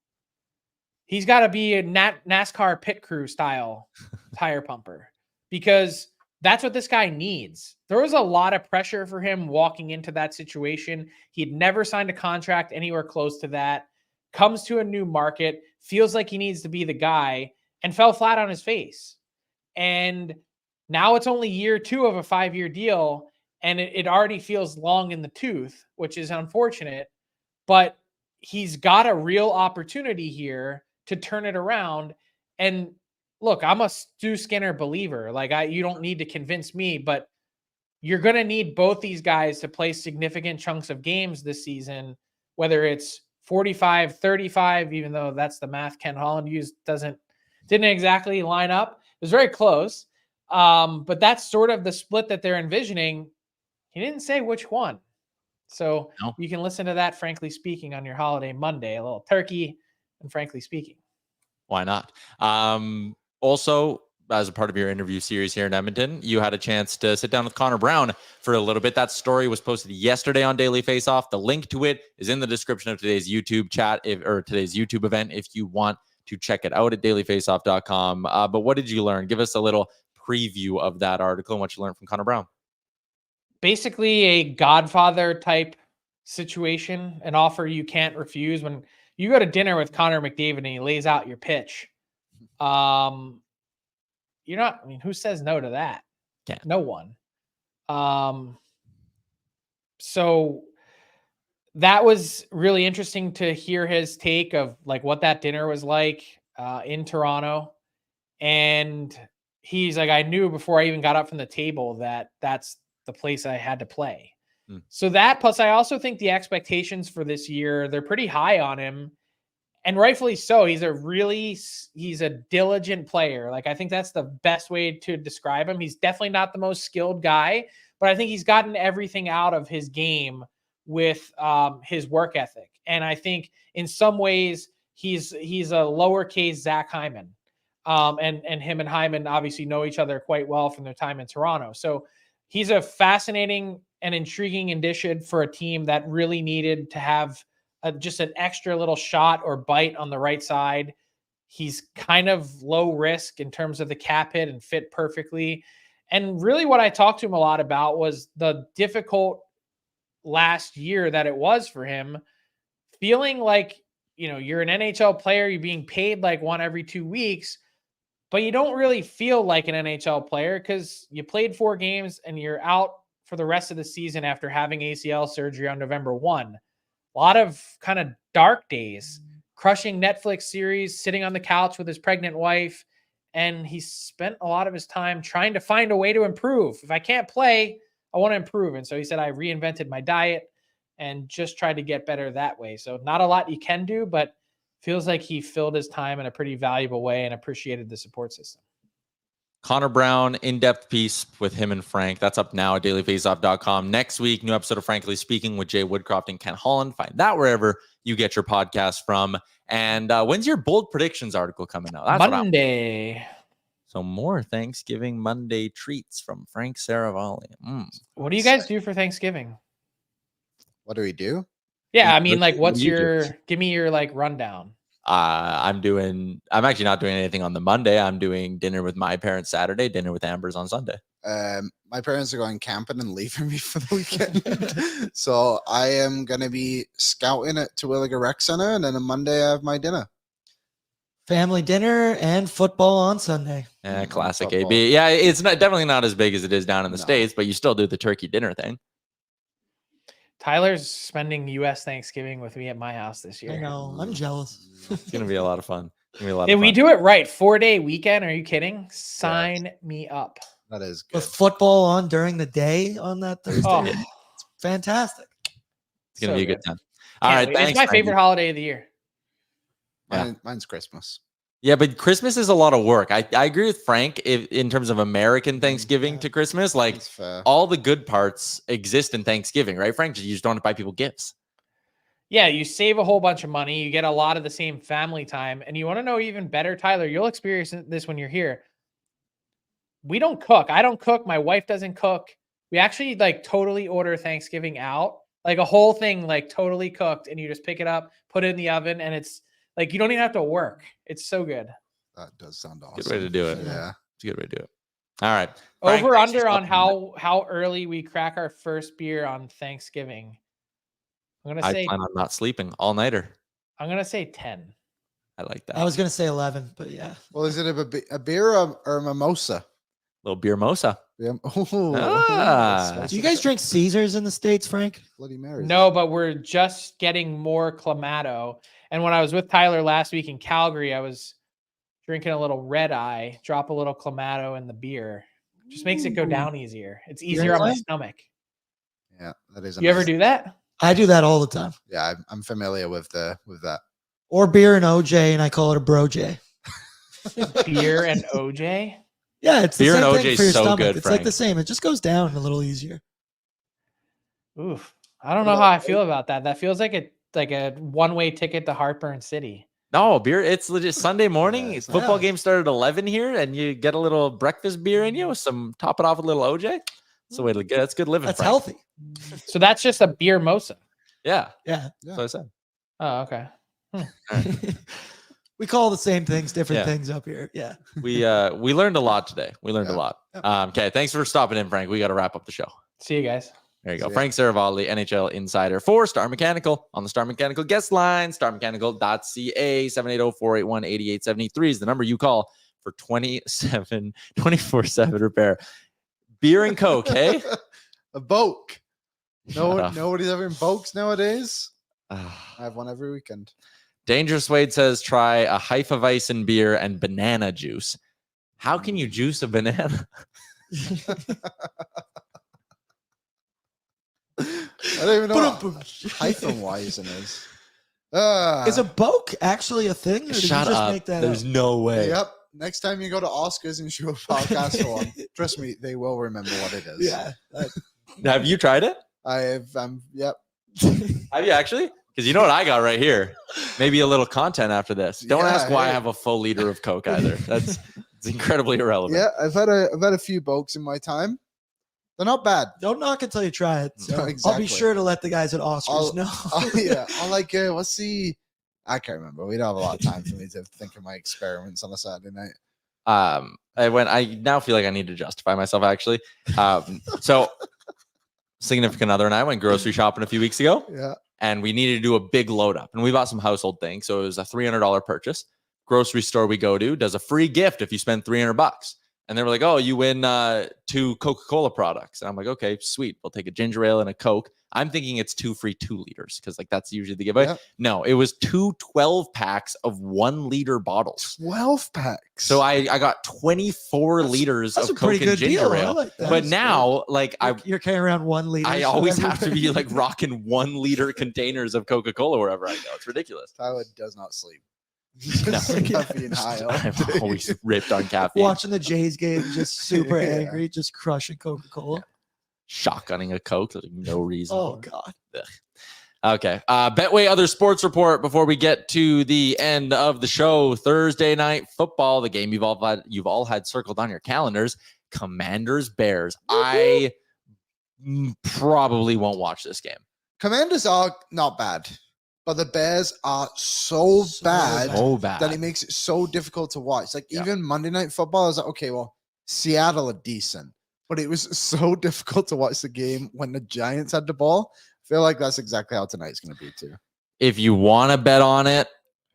He's got to be a NASCAR pit crew style tire pumper, because that's what this guy needs. There was a lot of pressure for him walking into that situation. He'd never signed a contract anywhere close to that. Comes to a new market, feels like he needs to be the guy, and fell flat on his face. And now it's only year 2 of a 5-year deal, and it already feels long in the tooth, which is unfortunate. But he's got a real opportunity here to turn it around. And look, I'm a Stu Skinner believer. Like, you don't need to convince me, but you're going to need both these guys to play significant chunks of games this season, whether it's 45, 35, even though that's the math Ken Holland used, didn't exactly line up. It was very close. But that's sort of the split that they're envisioning. He didn't say which one. So You can listen to that, Frankly Speaking, on your holiday Monday, a little turkey and Frankly Speaking. Why not? Also, as a part of your interview series here in Edmonton, you had a chance to sit down with Connor Brown for a little bit. That story was posted yesterday on Daily Faceoff. The link to it is in the description of today's YouTube chat or today's YouTube event if you want to check it out at dailyfaceoff.com. But what did you learn? Give us a little preview of that article and what you learned from Connor Brown. Basically a Godfather type situation, an offer you can't refuse. When you go to dinner with Connor McDavid and he lays out your pitch, who says no to that? Can't. No one. So that was really interesting to hear his take of like what that dinner was like in Toronto. And he's like, I knew before I even got up from the table that that's the place I had to play. So that, plus I also think the expectations for this year, they're pretty high on him. And rightfully so. He's a diligent player. Like, I think that's the best way to describe him. He's definitely not the most skilled guy, but I think he's gotten everything out of his game with his work ethic. And I think in some ways he's a lowercase Zach Hyman. And him and Hyman obviously know each other quite well from their time in Toronto. So he's a fascinating and intriguing addition for a team that really needed to have just an extra little shot or bite on the right side. He's kind of low risk in terms of the cap hit and fit perfectly. And really what I talked to him a lot about was the difficult last year that it was for him, feeling like, you're an NHL player, you're being paid like one every 2 weeks, but you don't really feel like an NHL player because you played 4 games and you're out for the rest of the season after having ACL surgery on November 1. A lot of kind of dark days, crushing Netflix series, sitting on the couch with his pregnant wife. And he spent a lot of his time trying to find a way to improve. If I can't play, I want to improve. And so he said, I reinvented my diet and just tried to get better that way. So not a lot you can do, but feels like he filled his time in a pretty valuable way and appreciated the support system. Connor Brown, in-depth piece with him and Frank. That's up now at dailyfaceoff.com. Next week, new episode of Frankly Speaking with Jay Woodcroft and Ken Holland. Find that wherever you get your podcast from. And when's your bold predictions article coming out? That's Monday. So more Thanksgiving Monday treats from Frank Seravalli. What do you guys do for Thanksgiving? What do we do? Yeah, I mean, like, give me your like rundown. I'm actually not doing anything on the Monday. I'm doing dinner with my parents Saturday, dinner with Amber's on Sunday. My parents are going camping and leaving me for the weekend. So I am going to be scouting at Terwilliger Rec Center, and then on Monday I have my dinner. Family dinner and football on Sunday. Yeah, classic Football. AB. Yeah, it's definitely not as big as it is down in the States, but you still do the turkey dinner thing. Tyler's spending U.S. Thanksgiving with me at my house this year. I know. I'm jealous. It's going to be a lot of fun. If we do it right, 4-day weekend, are you kidding? Sign me up. That is good. With football on during the day on that Thursday. Oh, It's Fantastic. It's gonna So be a good. good time. All right, It's thanks. my Frankie. favorite holiday of the year. Yeah. Mine's Christmas. Yeah, but Christmas is a lot of work. I agree with Frank in terms of American Thanksgiving to Christmas. Like That's fair. all the good parts exist in Thanksgiving, right, Frank? You just don't have to buy people gifts. Yeah, you save a whole bunch of money. You get a lot of the same family time. And you want to know even better, Tyler, you'll experience this when you're here. We don't cook. I don't cook. My wife doesn't cook. We actually like totally order Thanksgiving out, like a whole thing, like totally cooked. And you just pick it up, put it in the oven, and it's like you don't even have to work. It's so good. That does sound awesome. Good way to do it. Yeah. It's a good way to do it. All right. Frank, Over thanks for under on stopping by. how early we crack our first beer on Thanksgiving. I'm gonna I say plan on not sleeping all nighter. 10. I like that. I was going to say 11, but yeah. Well, is it a beer or a mimosa? Little beer mosa. Yeah. Ah. Do you guys drink Caesars in the States, Frank? Bloody Mary? No, but we're just getting more Clamato. And when I was with Tyler last week in Calgary, I was drinking a little red eye, drop a little Clamato in the beer. Just makes it go down easier. It's easier on my stomach. Yeah, that is. You ever do that? I do that all the time. Yeah, I'm familiar with that. Or beer and OJ, and I call it a bro J. Beer and OJ? Yeah, it's the Beer same and thing OJ for your is so stomach. good, It's Frank. like the same. It just goes down a little easier. Oof. I don't know how I feel about that. That feels like a one-way ticket to Heartburn City. No, beer. It's legit Sunday morning. Yeah, Football yeah. game started at 11 here, and you get a little breakfast beer in you with top it off with a little OJ. That's the way to get. That's good living. That's Frank. healthy. So that's just a beer mosa. Yeah, Yeah. that's what I said. Oh, okay. We call the same things, different Yeah. things up here. Yeah. We learned a lot today. We learned a Yeah. lot. Yep. Okay, thanks for stopping in, Frank. We got to wrap up the show. See you guys. There you go. See ya. Frank Seravalli, NHL insider for Star Mechanical on the Star Mechanical guest line, starmechanical.ca. 780-481-8873 is the number you call for 24/7 repair. Beer and Coke, hey? A Boke. Shut up. Nobody's having Bokes nowadays. I Ah. have one every weekend. Dangerous Wade says try a Hefeweizen beer and banana juice. How can you juice a banana? I don't even know what Hefeweizen is. Is a Boke actually a thing? Or did Shut you just up. make that There's up? no way. Yep. Next time you go to Oscars and show a podcast on, trust me, they will remember what it is. Yeah. Have you tried it? I have. Yep. Have you actually? Because you know what I got right here. Maybe a little content after this. Don't Yeah, ask why I hey. have a full liter of Coke either. It's incredibly irrelevant. Yeah, I've had a few Bokes in my time. They're not bad. Don't knock until you try it. So No, I'll exactly. be sure to let the guys at Oscars know. Yeah. I like what's the I can't remember. We don't have a lot of time for me to think of my experiments on a Saturday night. I now feel like I need to justify myself actually. So significant other and I went grocery shopping a few weeks ago. Yeah. And we needed to do a big load up, and we bought some household things. So it was a $300 purchase. Grocery store we go to does a free gift if you spend $300. And they were like, "Oh, you win 2 Coca-Cola products." And I'm like, "Okay, sweet. We'll take a ginger ale and a Coke." I'm thinking it's 2 free 2 liters because like that's usually the giveaway. Yep. No, it was 2 12 packs of 1 liter bottles. 12 packs. So I got 24 liters That's of a pretty Coke and good deal. ginger I ale. like that. But now, like You're carrying around 1 liter. I so always have to everybody- be like rocking 1 liter containers of Coca-Cola wherever I go. It's ridiculous. Tyler does not sleep. No. Caffeine high. I'm always ripped on caffeine. watching the Jays game, just super Yeah. angry, just crushing Coca-Cola. Shotgunning a Coke, like no reason. Oh God. Okay. Betway other sports report before we get to the end of the show. Thursday night football, the game you've all had circled on your calendars. Commanders Bears. I probably won't watch this game. Commanders are not bad, but the Bears are so bad So bad. that it makes it so difficult to watch. Like Yeah. even Monday Night Football, I was like, okay, well, Seattle are decent, but it was so difficult to watch the game when the Giants had the ball. I feel like that's exactly how tonight's going to be too. If you want to bet on it,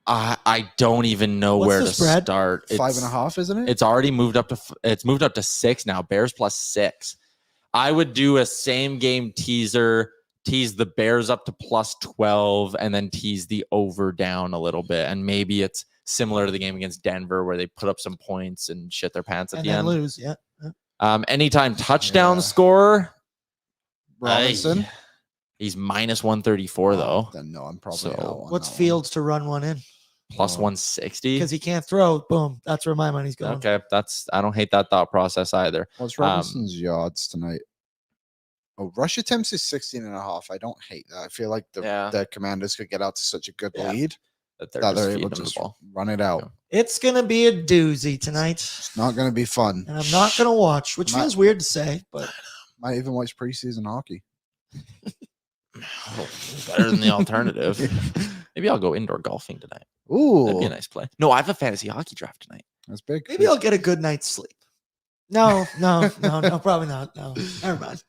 I don't even know What's where the to spread? start. 5.5, isn't it? It's already moved up to 6 now. Bears +6. I would do a same game teaser, tease the Bears up to +12, and then tease the over down a little bit. And maybe it's similar to the game against Denver where they put up some points and shit their pants at And the then end. lose. Yeah. Anytime touchdown Yeah. scorer. Robinson. He's minus 134 though. Then no, I'm probably So, out on What's that Fields to run one in? Plus Oh. 160. Because he can't throw. Boom. That's where my money's going. Okay, I don't hate that thought process either. What's Robinson's yards tonight? Oh, rush attempts is 16.5. I don't hate that. I feel like the Commanders could get out to such a good lead That that just they're feeding able him to the just ball. run it out. It's going to be a doozy tonight. It's not going to be fun. And I'm not going to watch, which feels weird to say, but Might even watch preseason hockey. Better than the alternative. Maybe I'll go indoor golfing tonight. That'd be a Ooh, nice play. No, I have a fantasy hockey draft tonight. that's big. maybe I'll get a good night's sleep. No, probably not. No, never mind.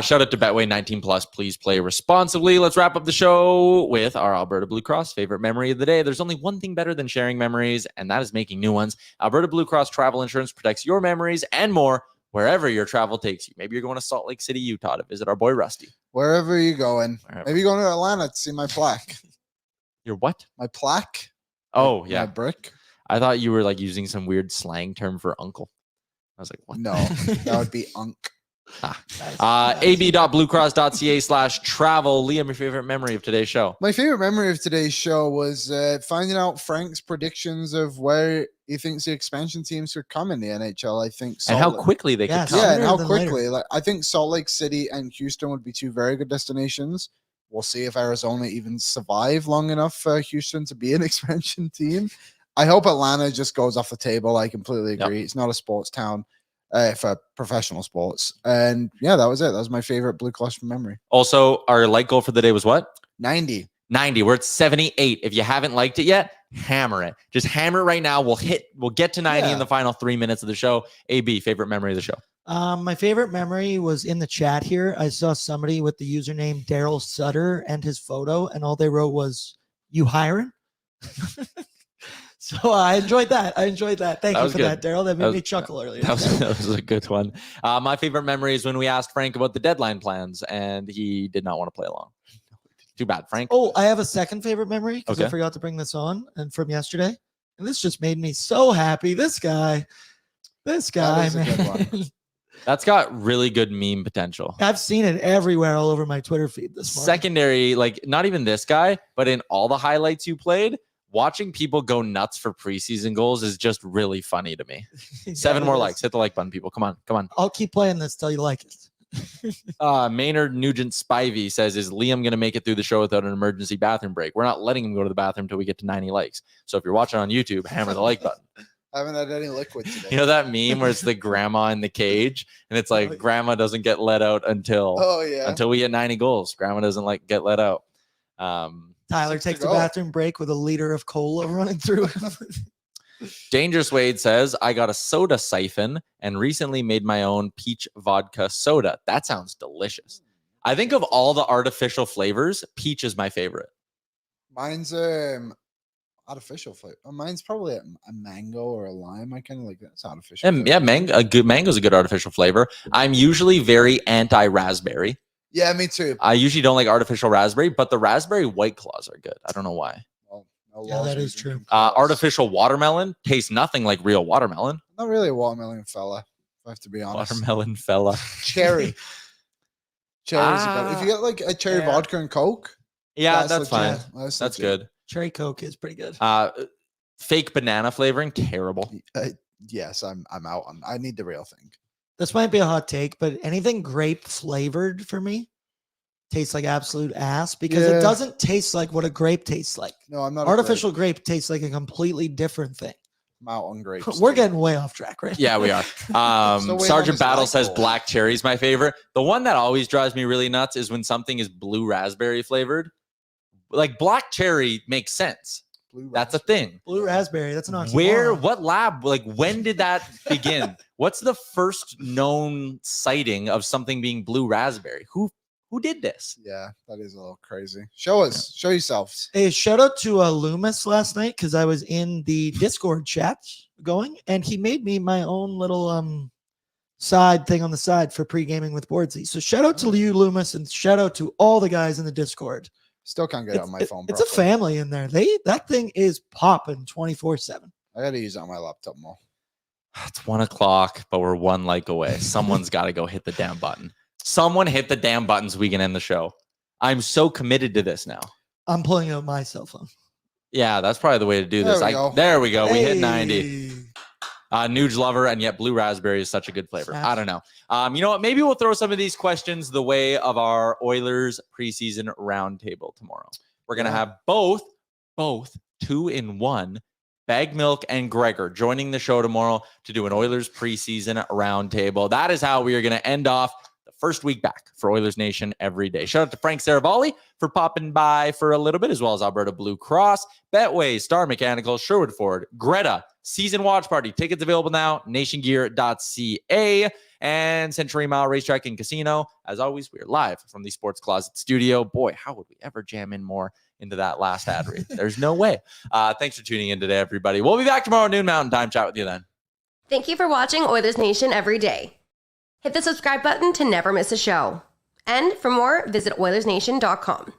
Shout out to Betway 19 plus. Please play responsibly. Let's wrap up the show with our Alberta Blue Cross favorite memory of the day. There's only one thing better than sharing memories, and that is making new ones. Alberta Blue Cross travel insurance protects your memories and more wherever your travel takes you. Maybe you're going to Salt Lake City, Utah to visit our boy Rusty. Wherever you're going. Wherever. Maybe you're going to Atlanta to see my plaque. Your what? My plaque? Oh, My yeah. brick? I thought you were like using some weird slang term for uncle. I was like, what? No, that would be unk. ab.bluecross.ca/travel. Liam, your favorite memory of today's show? My favorite memory of today's show was finding out Frank's predictions of where he thinks the expansion teams could come in the NHL. I think And how quickly they Yeah, could come. yeah, and sooner how than quickly. Like, I think Salt Lake City and Houston would be two very good destinations. We'll see if Arizona even survive long enough for Houston to be an expansion team. I hope Atlanta just goes off the table. I completely agree. It's not a sports town for professional sports. And yeah, that was it. That was my favorite Blue Cross memory. Also, our like goal for the day was what? 90. 90. We're at 78. If you haven't liked it yet, hammer it. Just hammer it right now. We'll get to 90 in the final 3 minutes of the show. AB, favorite memory of the show? My favorite memory was in the chat here. I saw somebody with the username Daryl Sutter and his photo, and all they wrote was, "You hiring?" So I enjoyed that. Thank you for that, Daryl. That made me chuckle earlier. That was a good one. My favorite memory is when we asked Frank about the deadline plans, and he did not want to play along. Too bad, Frank. Oh, I have a second favorite memory because I Okay. forgot to bring this on and from yesterday. And this just made me so happy. This guy, is a man. good one. That's got really good meme potential. I've seen it everywhere all over my Twitter feed this morning. Secondary, like not even this guy, but in all the highlights you played, watching people go nuts for preseason goals is just really funny to me. Yeah, 7 it more is. likes. Hit the like button, people. Come on. I'll keep playing this till you like it. Maynard Nugent Spivey says, is Liam going to make it through the show without an emergency bathroom break? We're not letting him go to the bathroom until we get to 90 likes. So if you're watching on YouTube, hammer the like button. I haven't had any liquid today. You know that meme where it's the grandma in the cage and it's like grandma doesn't get let out until we get 90 goals. Grandma doesn't get let out. Tyler 6 to takes a go. bathroom break with a liter of cola running through him. Dangerous Wade says, I got a soda siphon and recently made my own peach vodka soda. That sounds delicious. I think of all the artificial flavors, peach is my favorite. Mine's artificial flavor. Mine's probably a mango or a lime. I kind of like that. It's artificial. And yeah, mango's a good artificial flavor. I'm usually very anti-raspberry. Yeah, me too. I usually don't like artificial raspberry, but the raspberry White Claws are good. I don't know why. Well, Yeah, that is true. Artificial watermelon tastes nothing like real watermelon. Not really a watermelon fella, if I have to be honest. Watermelon fella. Cherry. Cherry's good. If you get like a cherry vodka and Coke, Yeah, that's fine. legit. That's That's legit. good. Cherry Coke is pretty good. Fake banana flavoring, terrible. Yes, I'm out on. I need the real thing. This might be a hot take, but anything grape flavored for me tastes like absolute ass because Yeah. it doesn't taste like what a grape tastes like. No, I'm not. Artificial grape tastes like a completely different thing. I'm out on grapes. We're too. getting way off track, right? Yeah, we are. Still waiting on Sergeant this Battle light says bulb. black cherry is my favorite. The one that always drives me really nuts is when something is blue raspberry flavored. Like black cherry makes sense. Blue That's a raspberry. thing. Blue raspberry. That's an oxymoron. What lab, like when did that begin? What's the first known sighting of something being blue raspberry? Who did this? Yeah, that is a little crazy. Show us. Show yourselves. Hey, shout out to Loomis last night because I was in the Discord chat going, and he made me my own little side thing on the side for pre-gaming with Boardsy. So shout out to you, Loomis, and shout out to all the guys in the Discord. Still can't get it on my phone. It's a properly. family in there. That thing is popping 24/7. I gotta use it on my laptop more. It's 1 o'clock, but we're one like away. Someone's got to go hit the damn button. Someone hit the damn button so we can end the show. I'm so committed to this now. I'm pulling out my cell phone. Yeah, that's probably the way to do this. There we go. We hit 90. Nuge lover, and yet blue raspberry is such a good flavor. I don't know. You know what? Maybe we'll throw some of these questions the way of our Oilers preseason roundtable tomorrow. We're going to have both 2-in-1, Bag Milk and Gregor, joining the show tomorrow to do an Oilers preseason roundtable. That is how we are going to end off the first week back for Oilers Nation every day. Shout out to Frank Seravalli for popping by for a little bit, as well as Alberta Blue Cross, Betway, Star Mechanical, Sherwood Ford, Greta, Season Watch Party. Tickets available now, nationgear.ca, and Century Mile Racetrack and Casino. As always, we are live from the Sports Closet studio. Boy, how would we ever jam in more into that last ad read? There's no way. Thanks for tuning in today, everybody. We'll be back tomorrow noon Mountain Time. Chat with you then. Thank you for watching Oilers Nation Every Day. Hit the subscribe button to never miss a show. And for more, visit OilersNation.com.